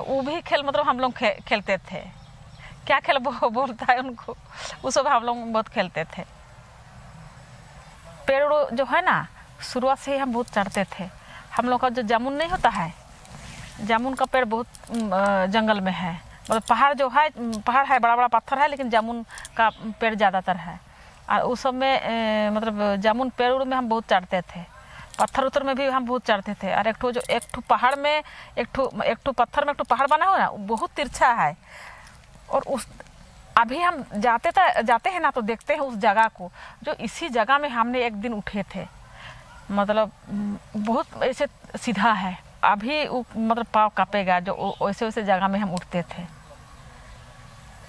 वो भी खेल मतलब हम लोग खेलते थे। क्या खेल बोलता है उनको, वो सब हम लोग बहुत खेलते थे। पेड़ जो है ना, शुरुआत से ही हम बहुत चढ़ते थे। हम लोग का जो जामुन नहीं होता है, जामुन का पेड़ बहुत जंगल में है, मतलब पहाड़ जो है, पहाड़ है, बड़ा बड़ा पत्थर है, लेकिन जामुन का पेड़ ज़्यादातर है। और उस सब में मतलब जामुन पेड़ उड़ में हम बहुत चढ़ते थे, पत्थर उतर में भी हम बहुत चढ़ते थे। और एक ठो पहाड़ में एक ठो पत्थर में एक ठो पहाड़ बना हो ना, बहुत तिरछा है। और उस अभी हम जाते हैं ना, तो देखते हैं उस जगह को, जो इसी जगह में हमने एक दिन उठे थे। मतलब बहुत ऐसे सीधा है, अभी मतलब पाँव कांपेगा जो वैसे वैसे जगह में हम उठते थे।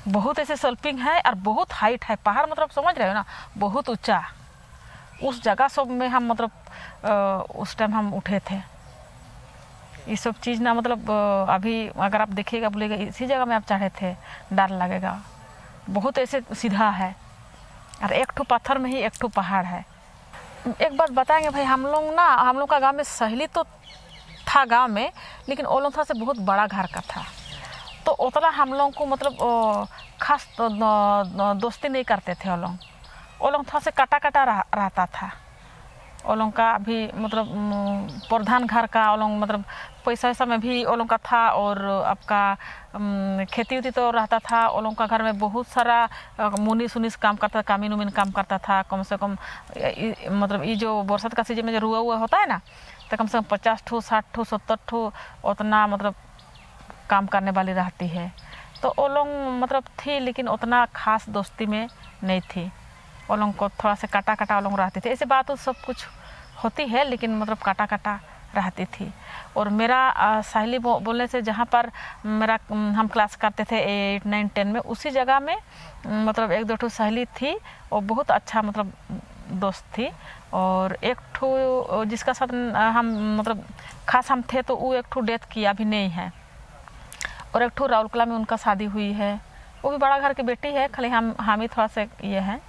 बहुत ऐसे स्लपिंग है और बहुत हाइट है पहाड़, मतलब समझ रहे हो ना, बहुत ऊंचा। उस जगह सब में हम मतलब उस टाइम हम उठे थे। ये सब चीज़ ना मतलब अभी अगर आप देखिएगा बोलेगा इसी जगह में आप चढ़े थे, डर लगेगा। बहुत ऐसे सीधा है, और एक ठो पत्थर में ही एक ठो पहाड़ है। एक बात बताएंगे भाई, हम लोग का गांव में सहेली तो था गांव में, लेकिन वो लोग था से बहुत बड़ा घर का था, तो उतना हम लोग को मतलब खास दोस्ती नहीं करते थे। वो लोग थोड़ा से कटा रहता था। वो लोग का भी मतलब प्रधान घर का वो लोग मतलब पैसा वैसा में भी वो लोग का था, और आपका खेती उती तो रहता था। वो लोग का घर में बहुत सारा मुनीस उनीस काम करता था, कामीन उमीन काम करता था। कम से कम मतलब ये जो बरसात का सीजन में जो रुआ हुआ होता है ना, तो कम से कम 50 ठो 60 ठो 70 ठो उतना मतलब काम करने वाली रहती है। तो वो लोग मतलब थी, लेकिन उतना खास दोस्ती में नहीं थी। वो लोग को थोड़ा से काटा वो लोग रहते थे। ऐसे बात तो सब कुछ होती है, लेकिन मतलब काटा रहती थी। और मेरा सहेली बोलने से जहाँ पर मेरा हम क्लास करते थे 8, 9, 10 में, उसी जगह में मतलब 1-2 ठो सहेली थी, और बहुत अच्छा मतलब दोस्त थी। और एक ठो जिसका साथ हम मतलब खास हम थे, तो वो एक ठो डेथ किया भी नहीं है। और एक ठो राउरकेला में उनका शादी हुई है, वो भी बड़ा घर की बेटी है, खाली हम ही थोड़ा सा ये है।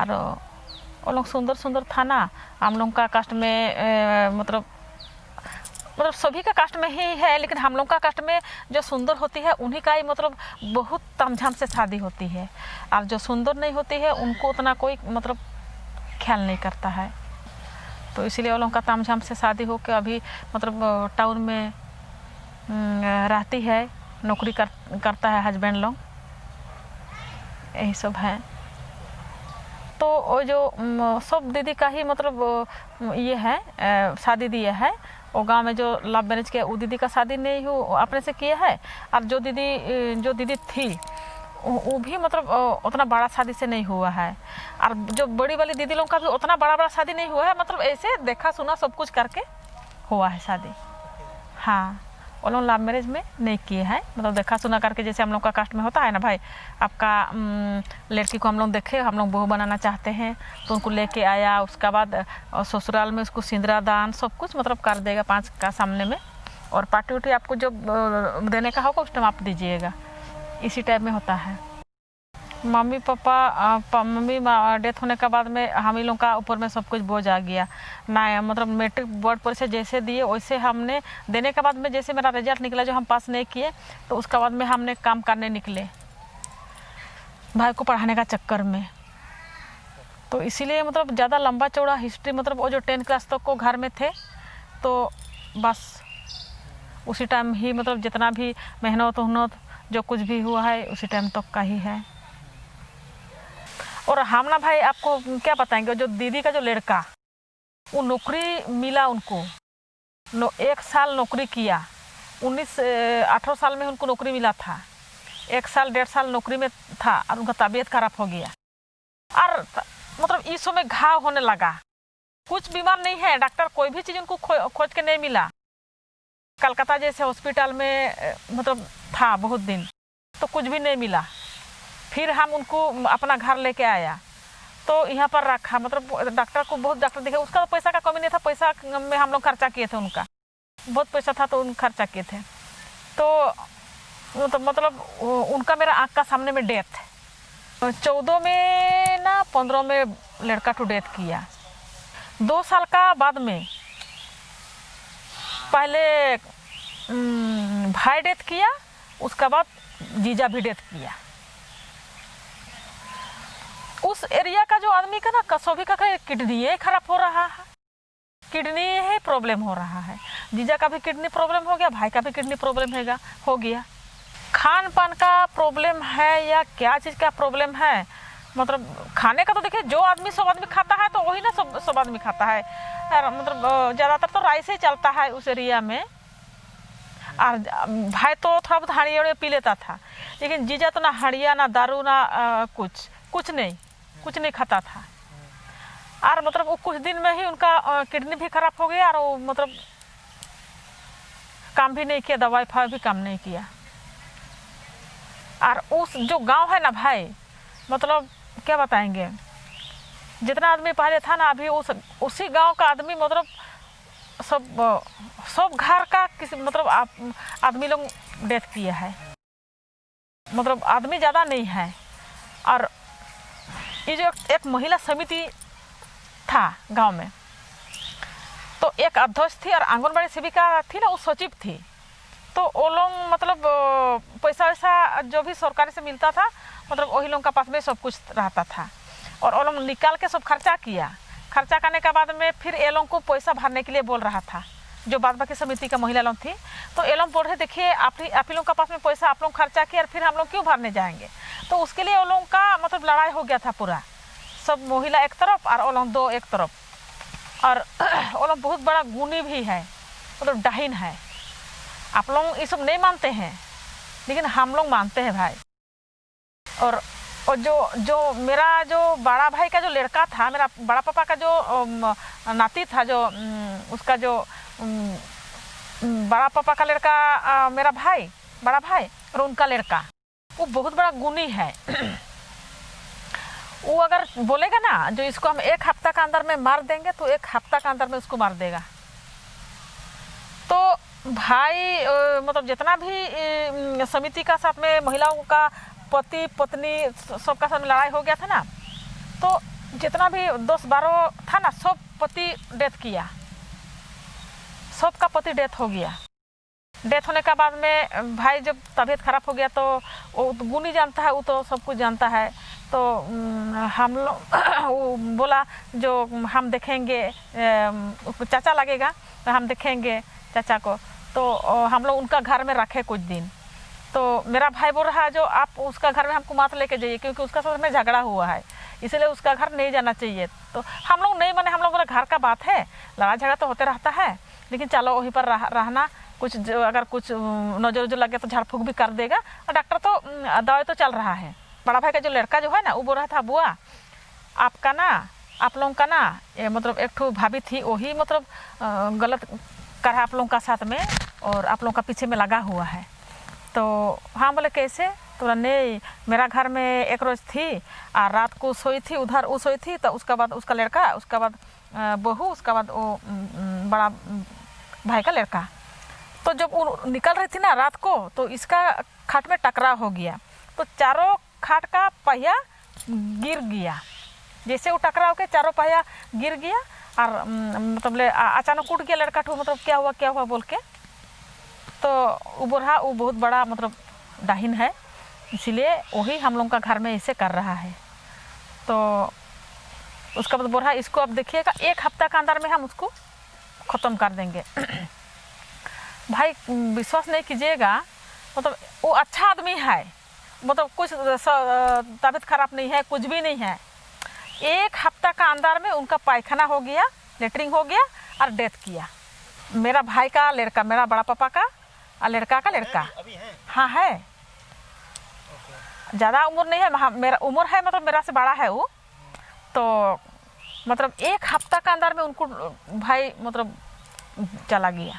और वो लोग सुंदर सुंदर था ना, हम लोग का कास्ट में मतलब सभी का कास्ट में ही है, लेकिन हम लोग का कास्ट में जो सुंदर होती है उन्हीं का ही मतलब बहुत तामझाम से शादी होती है, और जो सुंदर नहीं होती है उनको उतना कोई मतलब ख्याल नहीं करता है। तो इसीलिए वो लोग का तामझाम से शादी हो के अभी मतलब टाउन में रहती है, नौकरी करता है हस्बैंड लोग, यही सब है। तो वो जो सब दीदी का ही मतलब ये है शादी दिया है। वो गांव में जो लव मैरिज के वो दीदी का शादी नहीं हो अपने से किया है, और जो दीदी थी वो भी मतलब उतना बड़ा शादी से नहीं हुआ है, और जो बड़ी वाली दीदी लोग का भी उतना बड़ा शादी नहीं हुआ है, मतलब ऐसे देखा सुना सब कुछ करके हुआ है शादी। हाँ, वो लोग लव मैरिज में नहीं किए हैं, मतलब देखा सुना करके, जैसे हम लोग का कास्ट में होता है ना भाई, आपका लड़की को हम लोग देखे, हम लोग बहू बनाना चाहते हैं तो उनको लेके आया, उसके बाद ससुराल में उसको सिंदूरा दान सब कुछ मतलब कर देगा 5 का सामने में, और पार्टी उटी आपको जो देने का होगा उस टाइम आप दीजिएगा, इसी टाइप में होता है। मम्मी डेथ होने के बाद में हम ही लोग का ऊपर में सब कुछ बोझ आ गया ना, मतलब मैट्रिक बोर्ड परीक्षा जैसे दिए वैसे हमने देने के बाद में, जैसे मेरा रिजल्ट निकला जो हम पास नहीं किए, तो उसके बाद में हमने काम करने निकले भाई को पढ़ाने का चक्कर में। तो इसीलिए मतलब ज़्यादा लंबा चौड़ा हिस्ट्री, मतलब वो जो 10 क्लास तक को घर में थे, तो बस उसी टाइम ही मतलब जितना भी मेहनत जो कुछ भी हुआ है उसी टाइम तक का ही है। और हम ना भाई आपको क्या बताएंगे, जो दीदी का जो लड़का, वो नौकरी मिला उनको, 1 साल नौकरी किया, 18 साल में उनको नौकरी मिला था, 1 साल 1.5 साल नौकरी में था, और उनका तबीयत खराब हो गया, और मतलब इस समय घाव होने लगा, कुछ बीमार नहीं है, डॉक्टर कोई भी चीज़ उनको खोज के नहीं मिला। कलकत्ता जैसे हॉस्पिटल में मतलब था बहुत दिन, तो कुछ भी नहीं मिला। फिर हम उनको अपना घर लेके आया, तो यहाँ पर रखा, मतलब डॉक्टर को बहुत डॉक्टर दिखे, उसका तो पैसा का कमी नहीं था, पैसा में हम लोग खर्चा किए थे, उनका बहुत पैसा था तो उन खर्चा किए थे। तो मतलब उनका मेरा आँख का सामने में डेथ, 14 में ना 15 में लड़का टू डेथ किया। 2 साल का बाद में पहले भाई डेथ किया, उसका बाद जीजा भी डेथ किया। उस एरिया का जो आदमी का ना कसौभी का किडनी खराब हो रहा है, किडनी ही प्रॉब्लम हो रहा है, जीजा का भी किडनी प्रॉब्लम हो गया, भाई का भी किडनी प्रॉब्लम हो गया। खान पान का प्रॉब्लम है या क्या चीज़ का प्रॉब्लम है, मतलब खाने का तो देखिए जो आदमी सब आदमी खाता है तो वही ना सब आदमी खाता है, मतलब ज़्यादातर तो राइस ही चलता है उस एरिया में। और भाई तो थोड़ा बहुत हड़िया पी लेता था, लेकिन जीजा तो ना हड़िया ना दारू ना कुछ नहीं खाता था। और मतलब वो कुछ दिन में ही उनका किडनी भी खराब हो गया, और वो मतलब काम भी नहीं किया, दवाई फाई भी काम नहीं किया। और उस जो गांव है ना भाई, मतलब क्या बताएंगे, जितना आदमी पहले था ना, अभी उसी गांव का आदमी मतलब सब घर का किसी मतलब आदमी लोग डेथ किया है, मतलब आदमी ज़्यादा नहीं है। और ये जो एक महिला समिति था गांव में, तो एक अध्यक्ष थी और आंगनबाड़ी सेविका थी ना, वो सचिव थी। तो वो लोग मतलब पैसा वैसा जो भी सरकार से मिलता था, मतलब वही लोगों का पास में सब कुछ रहता था, और वो लोग निकाल के सब खर्चा किया। खर्चा करने के बाद में फिर ये लोगों को पैसा भरने के लिए बोल रहा था, जो बाद बाकी समिति का महिला लोग थी। तो ये लोग बोल रहे, देखिए आप ही लोग का पास में पैसा आप लोग खर्चा किया, और फिर हम लोग क्यों भरने जाएंगे। तो उसके लिए वो लोगों का मतलब लड़ाई हो गया था पूरा, सब महिला एक तरफ और वो लोग 2 एक तरफ। और वो लोग बहुत बड़ा गुनी भी है, मतलब डाहिन है। आप लोग ये सब नहीं मानते हैं, लेकिन हम लोग मानते हैं भाई। और जो मेरा जो बड़ा भाई का जो लड़का था, मेरा बड़ा पापा का जो नाती था, जो उसका जो बड़ा पापा का लड़का मेरा भाई, बड़ा भाई, और उनका लड़का, वो बहुत बड़ा गुनी है। वो अगर बोलेगा ना, जो इसको हम 1 हफ्ता का अंदर में मार देंगे, तो 1 हफ्ता का अंदर में उसको मार देगा। तो भाई मतलब जितना भी समिति का साथ में महिलाओं का पति पत्नी सबका साथ में लड़ाई हो गया था ना, तो जितना भी 10-12 था ना, सब पति डेथ किया, सबका पति डेथ हो गया। डेथ होने के बाद में भाई जब तबीयत खराब हो गया तो वो तो गुनी जानता है, वो तो सब कुछ जानता है। तो हम लोग बोला जो हम देखेंगे, चाचा लगेगा तो हम देखेंगे चाचा को। तो हम लोग उनका घर में रखे कुछ दिन। तो मेरा भाई बोल रहा है जो आप उसका घर में हमको मत लेके जाइए, क्योंकि उसका साथ में झगड़ा हुआ है, इसलिए उसका घर नहीं जाना चाहिए। तो हम लोग नहीं माने, हम लोग बोला घर का बात है, लड़ाई झगड़ा तो होते रहता है, लेकिन चलो वहीं पर रहना, कुछ अगर कुछ नजर उजर लगे तो झाड़ फूक भी कर देगा, और डॉक्टर तो दवाई तो चल रहा है। बड़ा भाई का जो लड़का जो है ना, वो बोल रहा था बुआ आपका ना, आप लोगों का ना मतलब एक ठो भाभी थी, वही मतलब गलत करा आप लोगों का साथ में, और आप लोगों का पीछे में लगा हुआ है। तो हाँ बोले कैसे, तो नहीं मेरा घर में एक रोज थी और रात को सोई थी, उधर वो सोई थी, तो उसके बाद उसका लड़का, उसके बाद बहू, उसके बाद वो बड़ा भाई का लड़का। तो जब वो निकल रही थी ना रात को, तो इसका खाट में टकराव हो गया, तो चारों खाट का पहिया गिर गया। जैसे वो टकराव के चारों पहिया गिर गया, और मतलब अचानक उठ गया लड़का ठो, मतलब क्या हुआ बोल के। तो वो बोला वो बहुत बड़ा मतलब डाहिन है, इसीलिए वही हम लोग का घर में ऐसे कर रहा है। तो उसका बाद बोल रहा इसको अब देखिएगा, 1 हफ्ता के अंदर में हम उसको ख़त्म कर देंगे। भाई विश्वास नहीं कीजिएगा, मतलब वो अच्छा आदमी है, मतलब कुछ तबीयत खराब नहीं है, कुछ भी नहीं है। 1 हफ्ता का अंदर में उनका पायखाना हो गया, लेटरिन हो गया और डेथ किया। मेरा भाई का लड़का, मेरा बड़ा पापा का और लड़का का लड़का अभी है? हाँ है, ज़्यादा उम्र नहीं है, मेरा उम्र है मतलब मेरा से बड़ा है वो। तो मतलब 1 हफ्ता का अंदर में उनको भाई मतलब चला गया।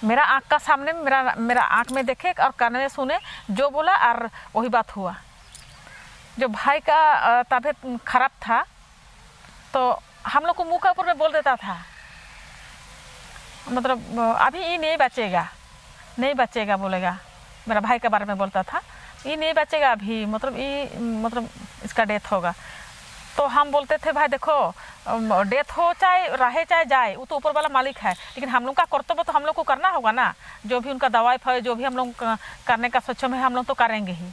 मेरा आँख का सामने में, मेरा आँख में देखे और कान में सुने, जो बोला और वही बात हुआ। जो भाई का तबीयत खराब था, तो हम लोग को मुँह के ऊपर में बोल देता था, मतलब अभी ये नहीं बचेगा बोलेगा। मेरा भाई के बारे में बोलता था, ये नहीं बचेगा अभी, मतलब इसका डेथ होगा। तो हम बोलते थे भाई देखो, डेथ हो चाहे रहे चाहे जाए, वो तो ऊपर वाला मालिक है, लेकिन हम लोग का कर्तव्य तो हम लोग को करना होगा ना। जो भी उनका दवाई फवाई जो भी हम लोग करने का सक्षम है, हम लोग तो करेंगे ही।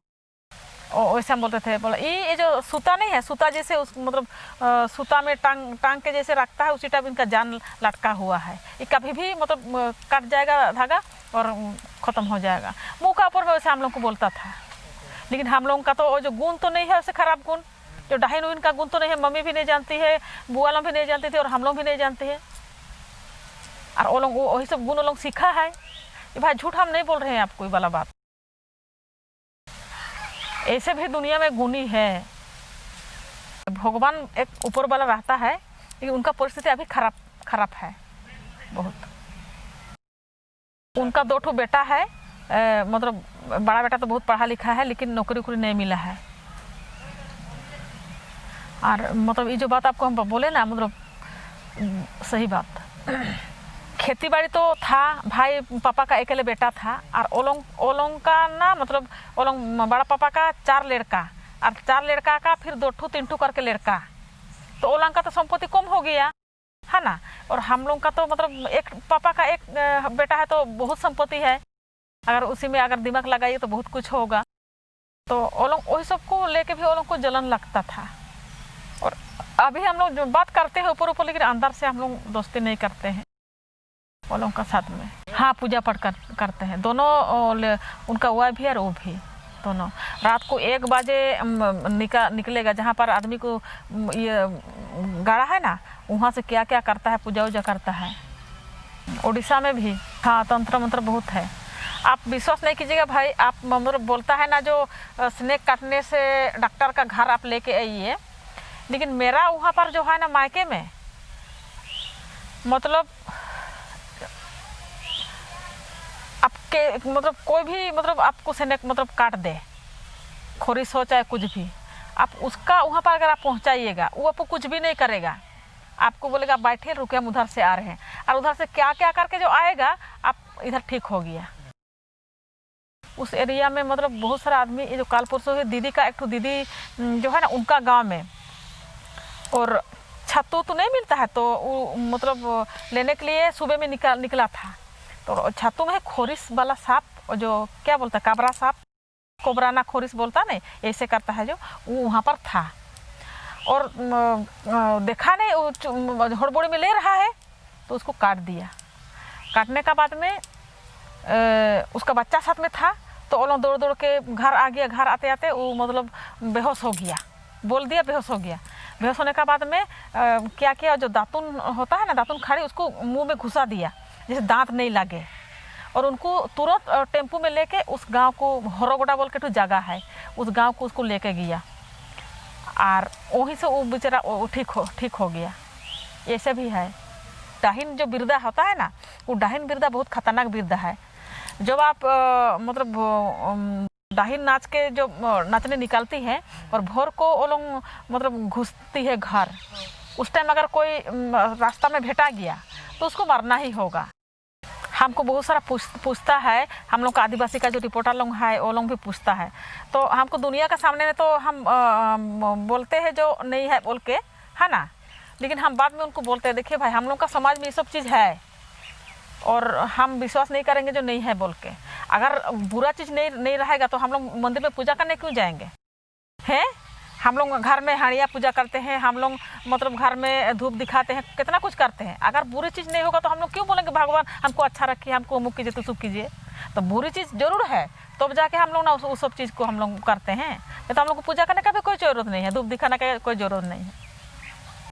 और वैसे हम बोलते थे, बोला ये जो सूता नहीं है, सूता जैसे उस मतलब सूता में टांग के जैसे रखता है, उसी टाइप इनका जान लटका हुआ है, ये कभी भी मतलब कट जाएगा धागा और ख़त्म हो जाएगा। मुँह का ऊपर में वैसे हम लोग को बोलता था, लेकिन हम लोगों का तो वो जो गुण तो नहीं है वैसे खराब गुण, जो डाहिन उन का गुण तो नहीं है। मम्मी भी नहीं जानती है, बुआ लोग भी नहीं जानती थी, और हम लोग भी नहीं जानते हैं। और वो लोग वही सब गुण वो लोग सीखा है। ये भाई झूठ हम नहीं बोल रहे हैं आपको, ये वाला बात। ऐसे भी दुनिया में गुणी है, भगवान एक ऊपर वाला रहता है, लेकिन उनका परिस्थिति अभी खराब है बहुत। उनका 2 ठो बेटा है, मतलब बड़ा बेटा तो बहुत पढ़ा लिखा है, लेकिन नौकरी वोकरी नहीं मिला है। और मतलब ये जो बात आपको हम बोले ना, मतलब सही बात। खेती बाड़ी तो था, भाई पापा का अकेले बेटा था, और ओलोंग का ना मतलब ओलोंग बड़ा पापा का 4 लड़का, और 4 लड़का का फिर 2 ठो 3 ठो करके लड़का। तो ओलोंग का तो संपत्ति कम हो गया है ना, और हम लोग का तो मतलब एक पापा का एक बेटा है, तो बहुत संपत्ति है। अगर उसी में अगर दिमाग लगाइए तो बहुत कुछ होगा। तो ओलोंग वही सबको लेके भी ओलोंग को जलन लगता था। और अभी हम लोग जो बात करते हैं ऊपर ऊपर, लेकिन अंदर से हम लोग दोस्ती नहीं करते हैं वो लोगों का साथ में। हाँ पूजा पाठ करते हैं दोनों, उनका वाइफ भी और वो भी, दोनों। रात को 1 बजे निकलेगा, जहाँ पर आदमी को ये गाड़ा है ना, वहाँ से क्या क्या करता है, पूजा वूजा करता है। उड़ीसा में भी हाँ तंत्र मंत्र बहुत है। आप विश्वास नहीं कीजिएगा भाई, आप मतलब बोलता है ना जो स्नेक काटने से डॉक्टर का घर आप लेके आइए, लेकिन मेरा वहाँ पर जो है ना मायके में, मतलब आपके मतलब कोई भी मतलब आपको स्नेक मतलब काट दे, खोरिस हो चाहे कुछ भी, आप उसका वहाँ पर अगर आप पहुँचाइएगा, वो आपको कुछ भी नहीं करेगा। आपको बोलेगा बैठे रुके हम उधर से आ रहे हैं। और उधर से क्या क्या करके जो आएगा आप इधर ठीक हो गया। उस एरिया में मतलब बहुत सारा आदमी, ये जो काल परसों दीदी का एक तो दीदी जो है ना उनका गांव में, और छत्तू तो नहीं मिलता है, तो वो मतलब लेने के लिए सुबह में निकला था। तो छत्तू में खोरिस वाला सांप, जो क्या बोलता है, काबरा सांप, कोबराना खोरिस बोलता नहीं, ऐसे करता है जो, वो वहाँ पर था। और देखा नहीं, हड़बड़ी में ले रहा है तो उसको काट दिया। काटने का बाद में उसका बच्चा साथ में था, तो वो लोग दौड़ दौड़ के घर आ गया। घर आते आते वो मतलब बेहोश हो गया, बोल दिया बेहोश हो गया। बेहोश होने का बाद में क्या किया, जो दातुन होता है ना, दातुन खाड़ी, उसको मुंह में घुसा दिया जैसे दांत नहीं लगे। और उनको तुरंत टेम्पू में लेके उस गांव को, हरोगोडा बोल के तो जगह है, उस गांव को उसको लेके गया, और वहीं से वो बेचारा ठीक हो गया। ऐसे भी है। डाहिन जो बिरदा होता है ना, वो डाहिन बिरदा बहुत खतरनाक बिरदा है। जब आप मतलब डाहिन नाच के जो नाचने निकलती है और भोर को वो लोग मतलब घुसती है घर, उस टाइम अगर कोई रास्ता में भेटा गया तो उसको मरना ही होगा। हमको बहुत सारा पूछता है, हम लोग का आदिवासी का जो रिपोर्टर लोग है वो लोग भी पूछता है। तो हमको दुनिया का सामने में तो हम बोलते हैं जो नहीं है बोल के, है ना, लेकिन हम बाद में उनको बोलते हैं, देखिए भाई हम लोग का समाज में ये सब चीज़ है और हम विश्वास नहीं करेंगे जो नहीं है बोल के। अगर बुरा चीज़ नहीं रहेगा तो हम लोग मंदिर में पूजा करने क्यों जाएंगे? हैं, हम लोग घर में हाड़िया पूजा करते हैं, हम लोग मतलब घर में धूप दिखाते हैं, कितना कुछ करते हैं। अगर बुरी चीज़ नहीं होगा तो हम लोग क्यों बोलेंगे भगवान हमको अच्छा रखिए, हमको अमुक कीजिए तो सुख कीजिए? तो बुरी चीज़ जरूर है, तब जाके हम लोग ना उस सब चीज़ को हम लोग करते हैं। नहीं तो हम लोग को पूजा करने का भी कोई ज़रूरत नहीं है, धूप दिखाने का कोई ज़रूरत नहीं है।